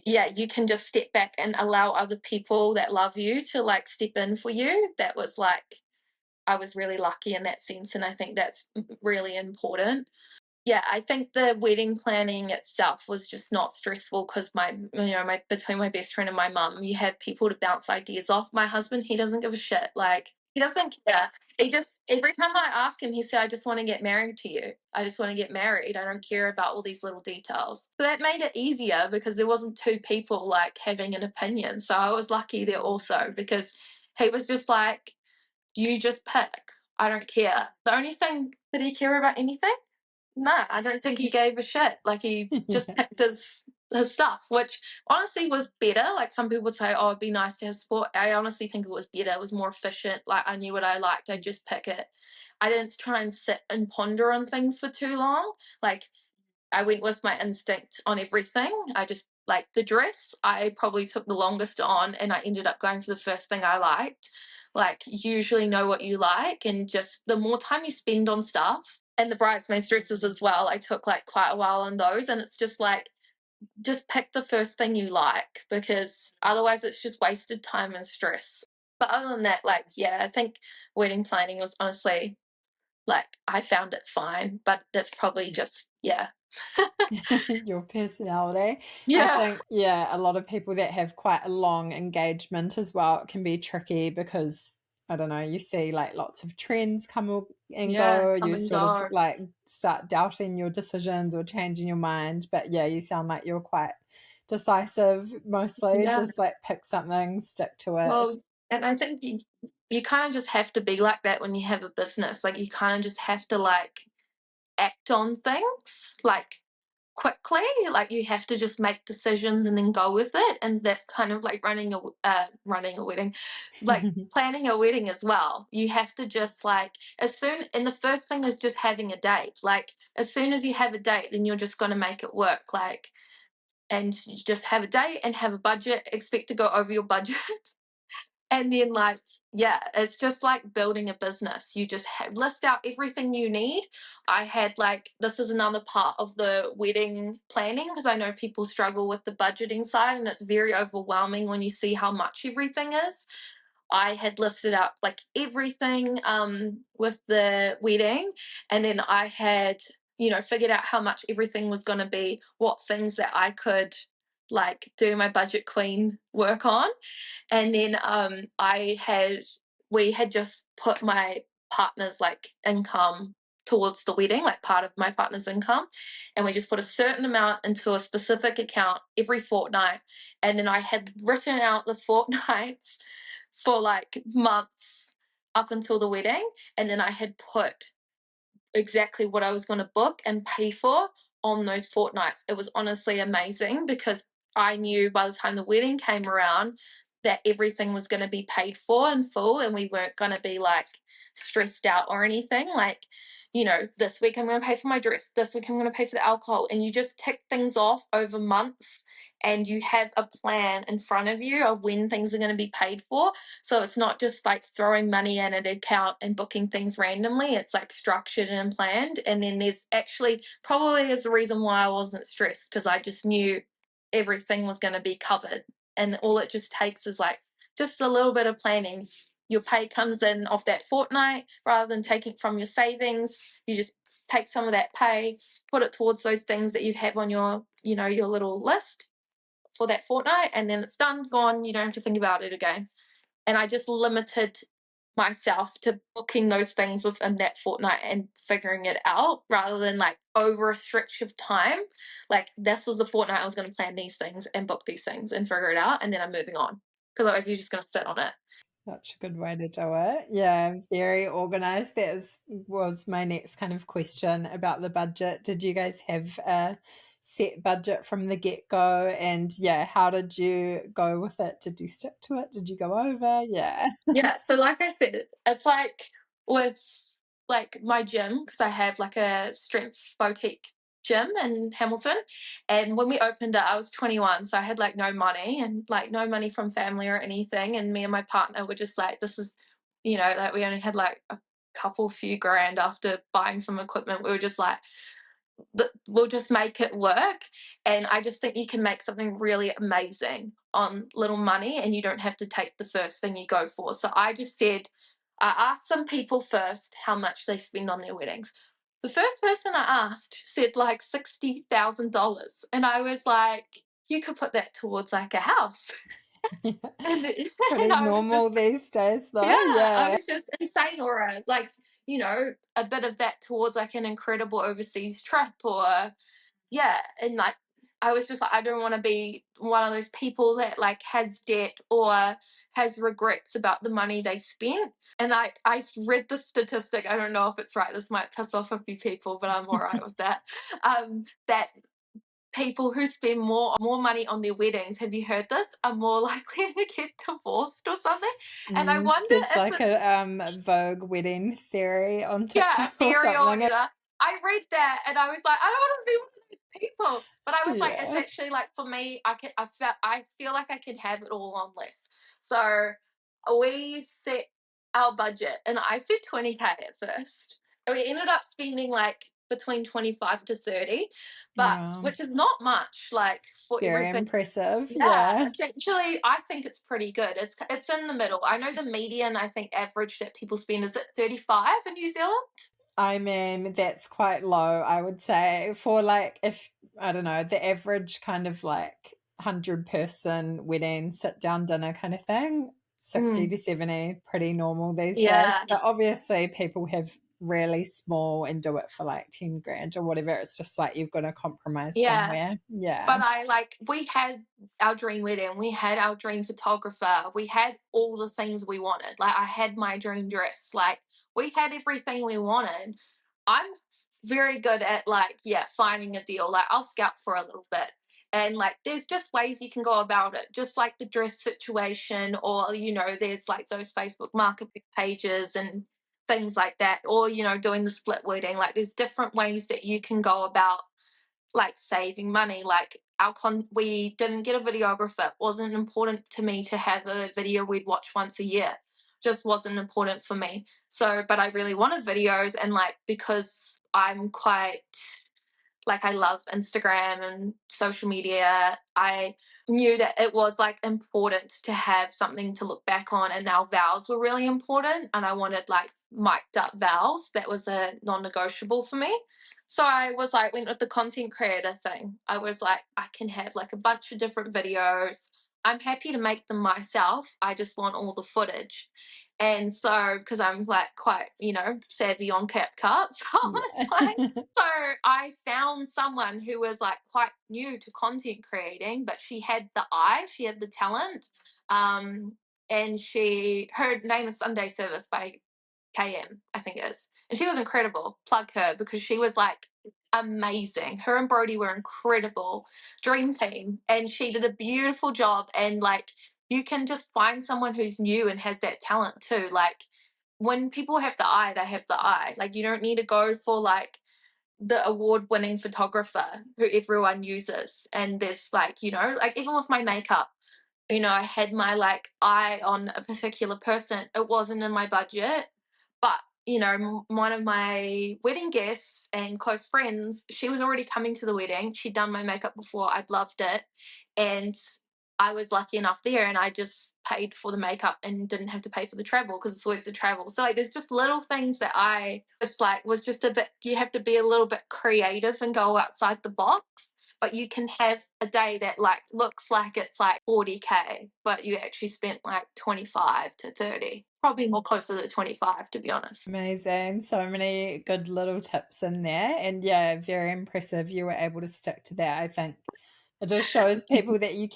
yeah, you can just step back and allow other people that love you to like step in for you. That was like, I was really lucky in that sense, and I think that's really important. Yeah, I think the wedding planning itself was just not stressful, because my between my best friend and my mum, you have people to bounce ideas off. My husband, he doesn't give a shit. Like, he doesn't care. He just, every time I ask him, he said, I just want to get married to you. I just want to get married. I don't care about all these little details. So that made it easier, because there wasn't two people like having an opinion. So I was lucky there also, because he was just like, you just pick. I don't care. The only thing, did he care about anything? No, I don't think he gave a shit. Like, he just picked his stuff, which honestly was better. Like, some people would say, oh, it'd be nice to have support. I honestly think it was better. It was more efficient. Like, I knew what I liked. I just pick it. I didn't try and sit and ponder on things for too long. Like, I went with my instinct on everything. I just, like, the dress, I probably took the longest on, and I ended up going for the first thing I liked. Like, usually know what you like, and just the more time you spend on stuff, and the bridesmaids dresses as well, I took like quite a while on those, and it's just like, just pick the first thing you like, because otherwise it's just wasted time and stress. But other than that, like, yeah, I think wedding planning was honestly, like, I found it fine, but that's probably just, yeah. Your personality. I Yeah. think, yeah, a lot of people that have quite a long engagement as well, it can be tricky, because I don't know, you see like lots of trends come and Yeah, go. come You and sort of go. like start doubting your decisions or changing your mind. But yeah, you sound like you're quite decisive mostly. Yeah. Just like pick something, stick to it. Well, and I think you kind of just have to be like that when you have a business. Like, you kind of just have to like act on things like quickly. Like, you have to just make decisions and then go with it. And that's kind of like running a wedding, like planning a wedding as well. You have to just like, and the first thing is just having a date. Like, as soon as you have a date, then you're just going to make it work. Like, and you just have a date and have a budget, expect to go over your budget. And then, like, yeah, it's just like building a business. You just list out everything you need. I had like, this is another part of the wedding planning, because I know people struggle with the budgeting side, and it's very overwhelming when you see how much everything is. I had listed out like everything with the wedding, and then I had, you know, figured out how much everything was going to be, what things that I could like do my budget queen work on. And then we had just put my partner's like income towards the wedding, like part of my partner's income, and we just put a certain amount into a specific account every fortnight. And then I had written out the fortnights for like months up until the wedding, and then I had put exactly what I was going to book and pay for on those fortnights. It was honestly amazing, because I knew by the time the wedding came around that everything was going to be paid for in full, and we weren't going to be like stressed out or anything. Like, you know, this week I'm going to pay for my dress, this week I'm going to pay for the alcohol, and you just tick things off over months, and you have a plan in front of you of when things are going to be paid for. So it's not just like throwing money in an account and booking things randomly. It's like structured and planned. And then there's actually, probably is the reason why I wasn't stressed, because I just knew everything was going to be covered. And all it just takes is like just a little bit of planning. your pay comes in off that fortnight, rather than taking it from your savings, you just take some of that pay, put it towards those things that you have on your, your little list for that fortnight, and then it's done, gone. You don't have to think about it again. And I just limited myself to booking those things within that fortnight and figuring it out, rather than like over a stretch of time. Like, this was the fortnight I was going to plan these things and book these things and figure it out, and then I'm moving on, because otherwise you're just going to sit on it. Such a good way to do it. Yeah, very organized. Was my next kind of question about the budget. Did you guys have a set budget from the get-go? And yeah, how did you go with it? Did you stick to it? Did you go over? Yeah. Yeah, so like I said, it's like with like my gym, because I have like a strength boutique gym in Hamilton, and when we opened it I was 21, so I had like no money, and like no money from family or anything, and me and my partner were just like, this is, like we only had like a few grand after buying some equipment. We were just like, we'll just make it work. And I just think you can make something really amazing on little money, and you don't have to take the first thing you go for. So I just said, I asked some people first how much they spend on their weddings. The first person I asked said like $60,000, and I was like, you could put that towards like a house. Yeah. and, Pretty and I was normal just, these days though. yeah, I Yeah. was just insane. Or like, a bit of that towards like an incredible overseas trip, or yeah. And like, I was just like, I don't want to be one of those people that like has debt or has regrets about the money they spent. And I read the statistic, I don't know if it's right, this might piss off a few people, but I'm all right with that. That people who spend more money on their weddings, have you heard this, are more likely to get divorced or something. And I wonder There's if like it's, a Vogue wedding theory on yeah, a TikTok or theory or something. whatever. I read that and I was like, I don't want to be one of those people. But I was like, it's Yeah. actually like, for me, I feel like I could have it all on less. So we set our budget, and I said 20K at first. And we ended up spending like between 25 to 30, but Wow. which is not much, like, for Very everything. impressive. Yeah, Yeah. it's actually, I think it's pretty good. It's in the middle. I know the median, I think, average that people spend is at 35 in New Zealand. I mean, that's quite low, I would say, for like, if I don't know, the average kind of like 100-person wedding, sit down dinner kind of thing, 60 Mm, to 70, pretty normal these days. yeah, But obviously, people have really small and do it for like 10 grand or whatever. It's just like you've got to compromise yeah. somewhere. Yeah. But we had our dream wedding, we had our dream photographer, we had all the things we wanted. Like, I had my dream dress, like, we had everything we wanted. I'm very good at, like, yeah, finding a deal. Like, I'll scout for a little bit. And like, there's just ways you can go about it, just like the dress situation, or, there's like those Facebook marketplace pages and things like that, or, doing the split wedding. Like, there's different ways that you can go about like saving money. Like, we didn't get a videographer. It wasn't important to me to have a video we'd watch once a year. Just wasn't important for me. So, but I really wanted videos, and like, because I'm quite, like, I love Instagram and social media, I knew that it was like important to have something to look back on, and our vows were really important, and I wanted like mic'd up vows. That was a non-negotiable for me. So I was like, went with the content creator thing. I was like, I can have like a bunch of different videos. I'm happy to make them myself. I just want all the footage. And so, because I'm like quite, savvy on CapCut, so I was like, Yeah. so I found someone who was like quite new to content creating, but she had the eye, she had the talent. And her name is Sunday Service by KM, I think it is. And she was incredible. Plug her, because she was like amazing. Her and Brody were incredible. Dream team. And she did a beautiful job. And like, you can just find someone who's new and has that talent too. Like, when people have the eye, they have the eye. Like, you don't need to go for like the award-winning photographer who everyone uses. And there's like, like, even with my makeup, I had my like eye on a particular person. It wasn't in my budget, but one of my wedding guests and close friends, she was already coming to the wedding. She'd done my makeup before. I'd loved it, and I was lucky enough there, and I just paid for the makeup and didn't have to pay for the travel because it's always the travel. So like there's just little things that I just like was just a bit, you have to be a little bit creative and go outside the box. But you can have a day that like looks like it's like 40K, but you actually spent like 25 to 30, probably more closer to 25 to be honest. Amazing. So many good little tips in there. And yeah, very impressive you were able to stick to that. I think it just shows people that it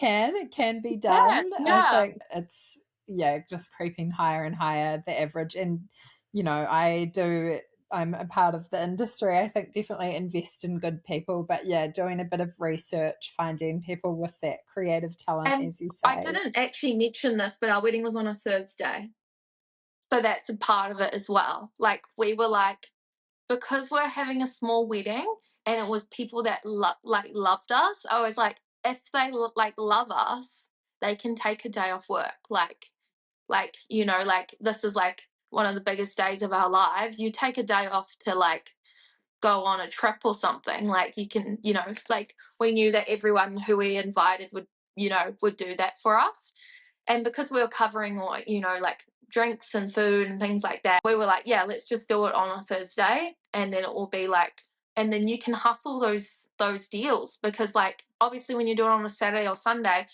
can be done. I Yeah. think it's, yeah, just creeping higher and higher, the average. And, you know, I'm a part of the industry. I think definitely invest in good people, but yeah, doing a bit of research, finding people with that creative talent, And as you say. I didn't actually mention this, but our wedding was on a Thursday. So that's a part of it as well. Like we were like, because we're having a small wedding and it was people that loved us, I was like, if they like love us, they can take a day off work. Like you know, like this is like one of the biggest days of our lives. You take a day off to like go on a trip or something. Like you can, you know, like we knew that everyone who we invited would, you know, would do that for us. And because we were covering all, you know, like drinks and food and things like that, we were like, yeah, let's just do it on a Thursday, and then it will be like, and then you can hustle those deals because like obviously when you do it on a Saturday or Sunday,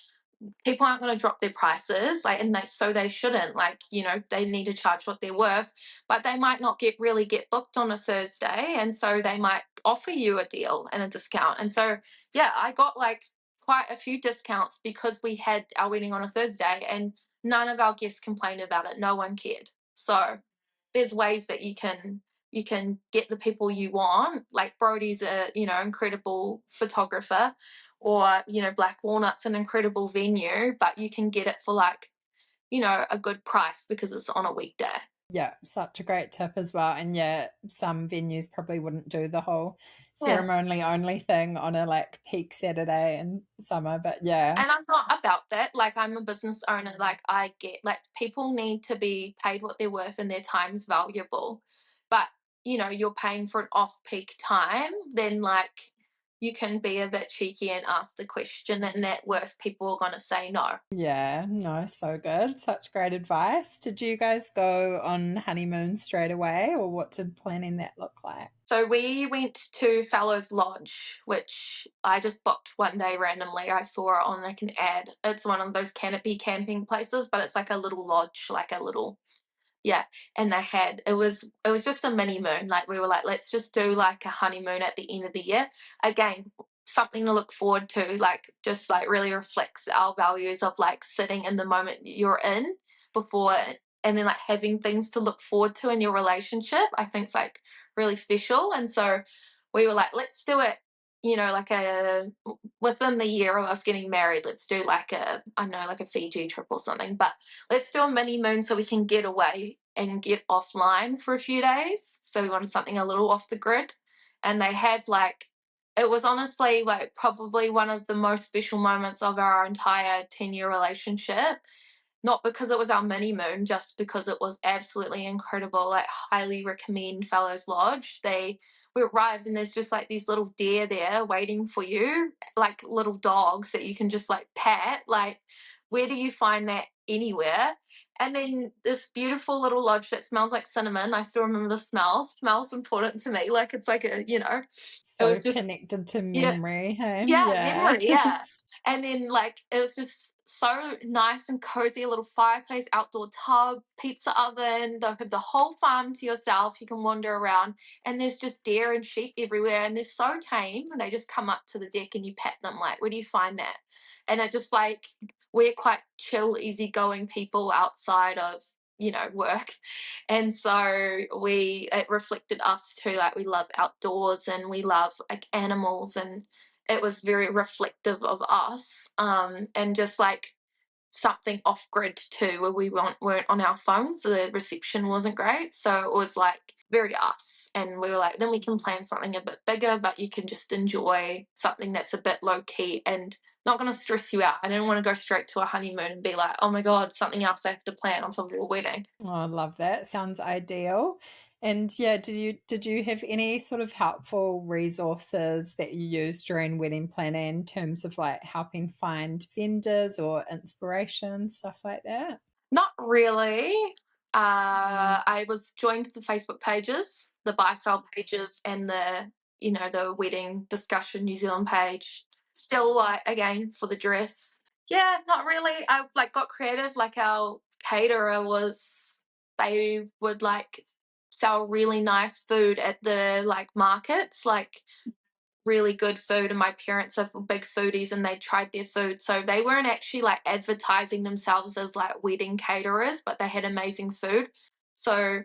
people aren't going to drop their prices, like, and they shouldn't, like, you know, they need to charge what they're worth, but they might not really get booked on a Thursday, and so they might offer you a deal and a discount. And so yeah, I got like quite a few discounts because we had our wedding on a Thursday, and none of our guests complained about it. No one cared. So there's ways that you can get the people you want. Like Brody's a, you know, incredible photographer, or, you know, Black Walnut's an incredible venue, but you can get it for like, you know, a good price because it's on a weekday. Yeah, such a great tip as well. And yeah, some venues probably wouldn't do the whole Yeah. ceremony only thing on a like peak Saturday in summer, but yeah. And I'm not about that. Like I'm a business owner. Like I get like people need to be paid what they're worth and their time's valuable. But, you know, you're paying for an off-peak time, then like you can be a bit cheeky and ask the question, and at worst people are gonna say no. Yeah, no, so good. Such great advice. Did you guys go on honeymoon straight away, or what did planning that look like? So we went to Fellows Lodge, which I just booked one day randomly. I saw it on like an ad. It's one of those canopy camping places, but it's like a little lodge, like a little, yeah. And they had, it was just a mini moon. Like we were like, let's just do like a honeymoon at the end of the year. Again, something to look forward to, like just like really reflects our values of like sitting in the moment you're in before, and then like having things to look forward to in your relationship. I think it's like really special. And so we were like, let's do it, you know, like a within the year of us getting married, let's do like a, I don't know, like a Fiji trip or something, but let's do a mini moon so we can get away and get offline for a few days. So we wanted something a little off the grid. And they had like, it was honestly like probably one of the most special moments of our entire 10-year relationship. Not because it was our mini moon, just because it was absolutely incredible. Like highly recommend Fellows Lodge. We arrived and there's just like these little deer there waiting for you, like little dogs that you can just like pat. Like, where do you find that anywhere? And then this beautiful little lodge that smells like cinnamon. I still remember the smell. Smells important to me. Like it's like a, you know, it So was just, connected to yeah, memory, hey? yeah, Yeah. memory, yeah. And then like it was just so nice and cozy, a little fireplace, outdoor tub, pizza oven. They'll have the whole farm to yourself. You can wander around, and there's just deer and sheep everywhere, and they're so tame. And they just come up to the deck and you pet them. Like, where do you find that? And it just like, we're quite chill, easygoing people outside of, you know, work. And so it reflected us too. Like we love outdoors and we love like animals, and it was very reflective of us, and just like something off grid too, where we weren't on our phones. So the reception wasn't great, so it was like very us. And we were like, then we can plan something a bit bigger, but you can just enjoy something that's a bit low key and not going to stress you out. I didn't want to go straight to a honeymoon and be like, oh my god, something else I have to plan on top of a wedding. Oh, I love that. Sounds ideal. And yeah, did you have any sort of helpful resources that you used during wedding planning in terms of like helping find vendors or inspiration, stuff like that? Not really. I was joined the Facebook pages, the buy sell pages, and the wedding discussion New Zealand page. Still, like again for the dress. Yeah, not really. I like got creative. Like our caterer they would like sell really nice food at the like markets, like really good food, and my parents are big foodies and they tried their food, so they weren't actually like advertising themselves as like wedding caterers, but they had amazing food. So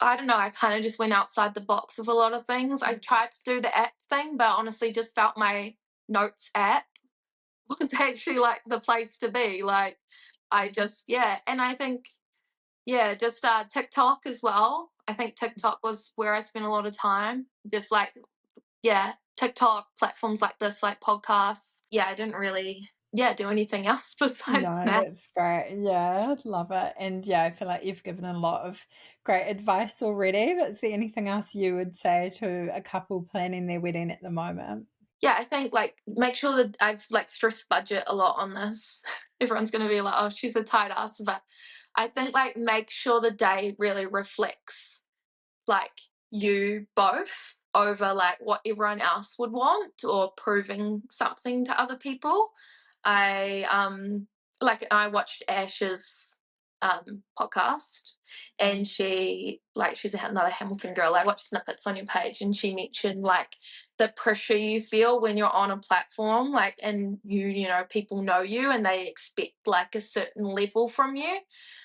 I don't know, I kind of just went outside the box with a lot of things. I tried to do the app thing, but honestly just felt my notes app was actually like the place to be. Like I just, yeah, and I think, yeah, just TikTok as well. I think TikTok was where I spent a lot of time, just like, yeah, TikTok, platforms like this, like podcasts. Yeah, I didn't really, yeah, do anything else besides No, that. that's great. Yeah, I'd love it. And yeah, I feel like you've given a lot of great advice already. But is there anything else you would say to a couple planning their wedding at the moment? Yeah, I think like make sure that I've like stressed budget a lot on this. Everyone's gonna be like, oh, she's a tight ass, but I think like make sure the day really reflects like you both over like what everyone else would want or proving something to other people. I watched Ash's podcast, and she's another Hamilton girl. I watched snippets on your page, and she mentioned like the pressure you feel when you're on a platform, like, and people know you and they expect like a certain level from you,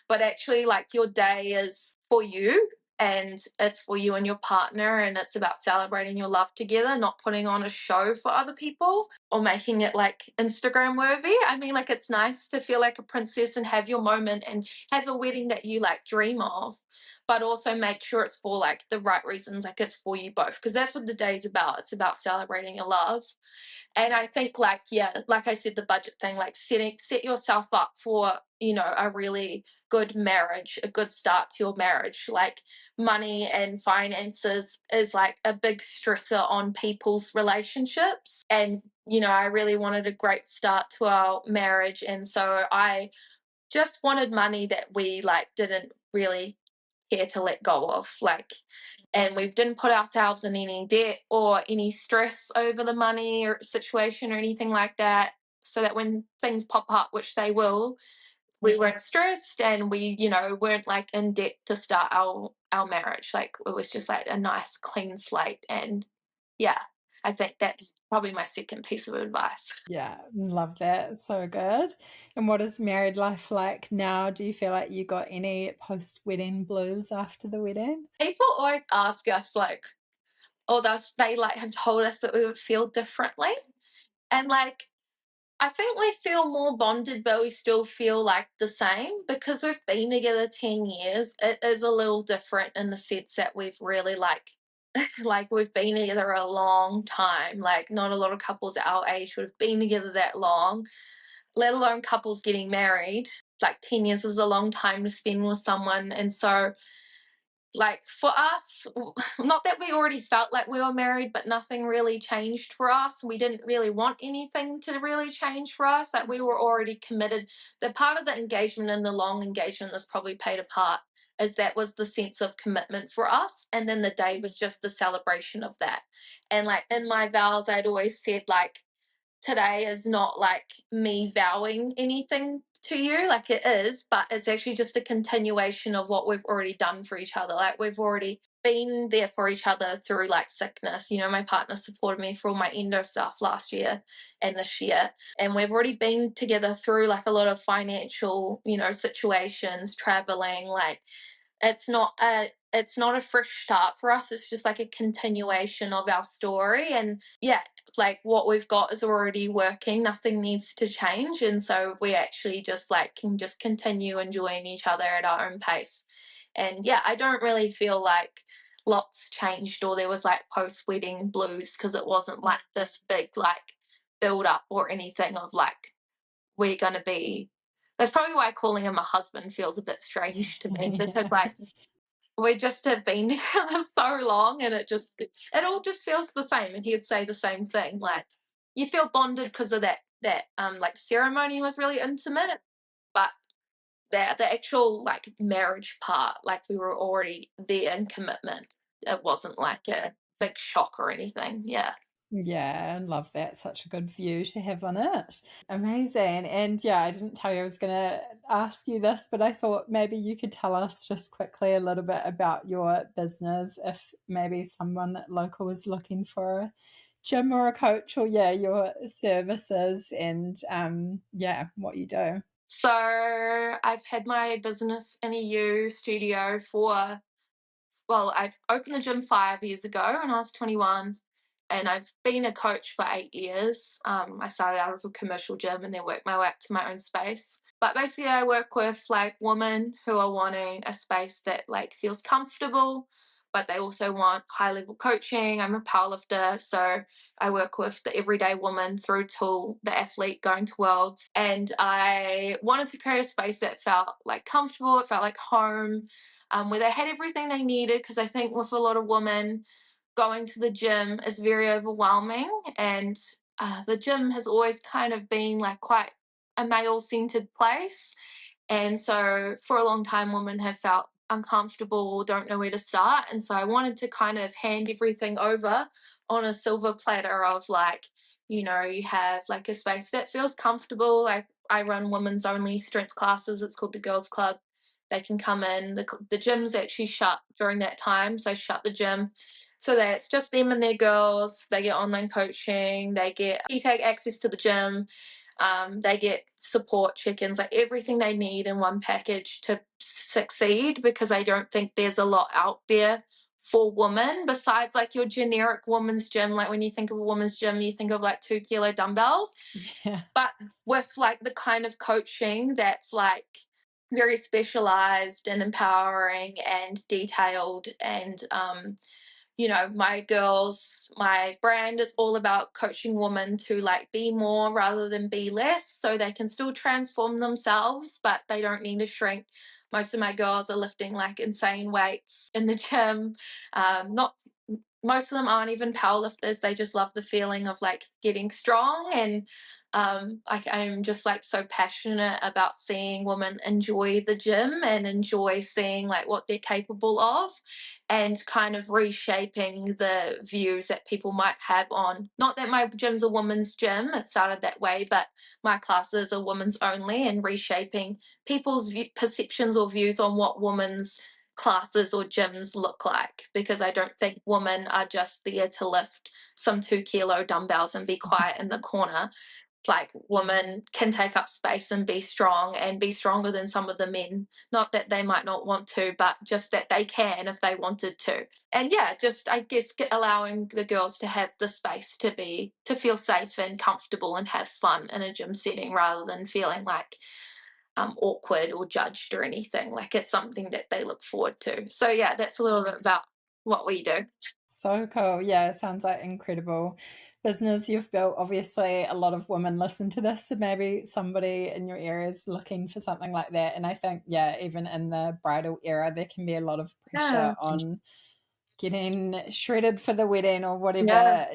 but actually like your day is for you, and it's for you and your partner, and it's about celebrating your love together, not putting on a show for other people or making it like Instagram worthy. I mean, like it's nice to feel like a princess and have your moment and have a wedding that you like dream of, but also make sure it's for like the right reasons, like it's for you both, because that's what the day is about. It's about celebrating your love. And I think like, yeah, like I said, the budget thing, like set yourself up for, a really good marriage, a good start to your marriage. Like money and finances is like a big stressor on people's relationships. And, I really wanted a great start to our marriage. And so I just wanted money that we like didn't really care to let go of, like, and we didn't put ourselves in any debt or any stress over the money or situation or anything like that, so that when things pop up, which they will, we weren't stressed, and we weren't like in debt to start our marriage. Like it was just like a nice clean slate. And yeah, I think that's probably my second piece of advice. Yeah, love that. So good. And what is married life like now? Do you feel like you got any post-wedding blues after the wedding? People always ask us like, or they like have told us that we would feel differently. And like, I think we feel more bonded, but we still feel like the same because we've been together 10 years. It is a little different in the sense that we've really like we've been together a long time. Like not a lot of couples our age would have been together that long, let alone couples getting married. Like 10 years is a long time to spend with someone. And so like for us, not that we already felt like we were married, but nothing really changed for us. We didn't really want anything to really change for us. Like we were already committed. The part of the engagement and the long engagement that's probably played a part is that was the sense of commitment for us. And then the day was just the celebration of that. And like in my vows, I'd always said like, today is not like me vowing anything to you, like it is, but it's actually just a continuation of what we've already done for each other. Like we've already been there for each other through like sickness. My partner supported me for all my endo stuff last year and this year. And we've already been together through like a lot of financial, situations, traveling. Like it's not a fresh start for us. It's just like a continuation of our story. And yeah, like what we've got is already working. Nothing needs to change. And so we actually just like can just continue enjoying each other at our own pace. And yeah, I don't really feel like lots changed or there was like post-wedding blues, because it wasn't like this big like build up or anything of like we're gonna be. That's probably why calling him a husband feels a bit strange to me, because like we just have been together so long, and it all just feels the same. And he would say the same thing, like you feel bonded because of that like ceremony was really intimate, but the actual like marriage part, like we were already there in commitment. It wasn't like a big shock or anything. Yeah. Yeah, I love that. Such a good view to have on it. Amazing. And yeah, I didn't tell you I was going to ask you this, but I thought maybe you could tell us just quickly a little bit about your business if maybe someone local is looking for a gym or a coach, or yeah, your services and yeah, what you do. So I've had my business in a U studio I've opened the gym 5 years ago when I was 21, and I've been a coach for 8 years. I started out of a commercial gym and then worked my way up to my own space. But basically, I work with like women who are wanting a space that like feels comfortable, but they also want high level coaching. I'm a powerlifter, so I work with the everyday woman through to the athlete going to worlds. And I wanted to create a space that felt like comfortable, it felt like home, where they had everything they needed. Because I think with a lot of women, going to the gym is very overwhelming, and the gym has always kind of been like quite a male centered place. And so for a long time, women have felt uncomfortable, don't know where to start. And so I wanted to kind of hand everything over on a silver platter of like, you have like a space that feels comfortable. Like I run women's only strength classes. It's called the Girls Club. They can come in. The gym's actually shut during that time. So I shut the gym so that it's just them and their girls. They get online coaching. They take access to the gym. They get support check-ins, like everything they need in one package to succeed, because I don't think there's a lot out there for women besides like your generic woman's gym. Like when you think of a woman's gym, you think of like 2 kilo dumbbells. Yeah. But with like the kind of coaching that's like very specialized and empowering and detailed, and my brand is all about coaching women to like be more rather than be less, so they can still transform themselves, but they don't need to shrink. Most of my girls are lifting like insane weights in the gym. Not Most of them aren't even powerlifters. They just love the feeling of like getting strong. And like I'm just like so passionate about seeing women enjoy the gym and enjoy seeing like what they're capable of, and kind of reshaping the views that people might have on, not that my gym's a women's gym, it started that way, but my classes are women's only, and reshaping people's perceptions or views on what women's classes or gyms look like, because I don't think women are just there to lift some 2 kilo dumbbells and be quiet in the corner. Like women can take up space and be strong and be stronger than some of the men. Not that they might not want to, but just that they can if they wanted to. And yeah, just I guess allowing the girls to have the space to feel safe and comfortable and have fun in a gym setting, rather than feeling like awkward or judged or anything. Like it's something that they look forward to. So yeah, that's a little bit about what we do. So cool. Yeah, sounds like incredible business you've built. Obviously, a lot of women listen to this, so maybe somebody in your area is looking for something like that. And I think, yeah, even in the bridal era, there can be a lot of pressure on getting shredded for the wedding or whatever,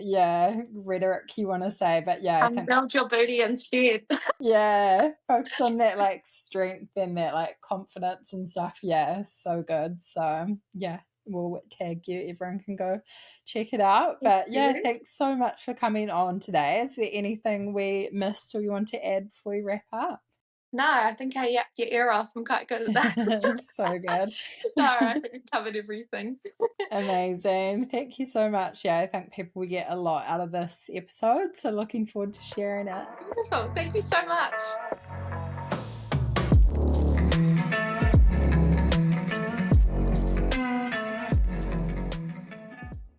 rhetoric you want to say. But yeah, I think build your booty instead. yeah, focus on that like strength and that like confidence and stuff. Yeah, so good. So yeah, we'll tag you. Everyone can go check it out. But yeah, thanks so much for coming on today. Is there anything we missed or you want to add before we wrap up? No, I think I yapped your ear off. I'm quite good at that. So good. No, I think we covered everything. Amazing. Thank you so much. Yeah, I think people will get a lot out of this episode. So looking forward to sharing it. Wonderful. Thank you so much.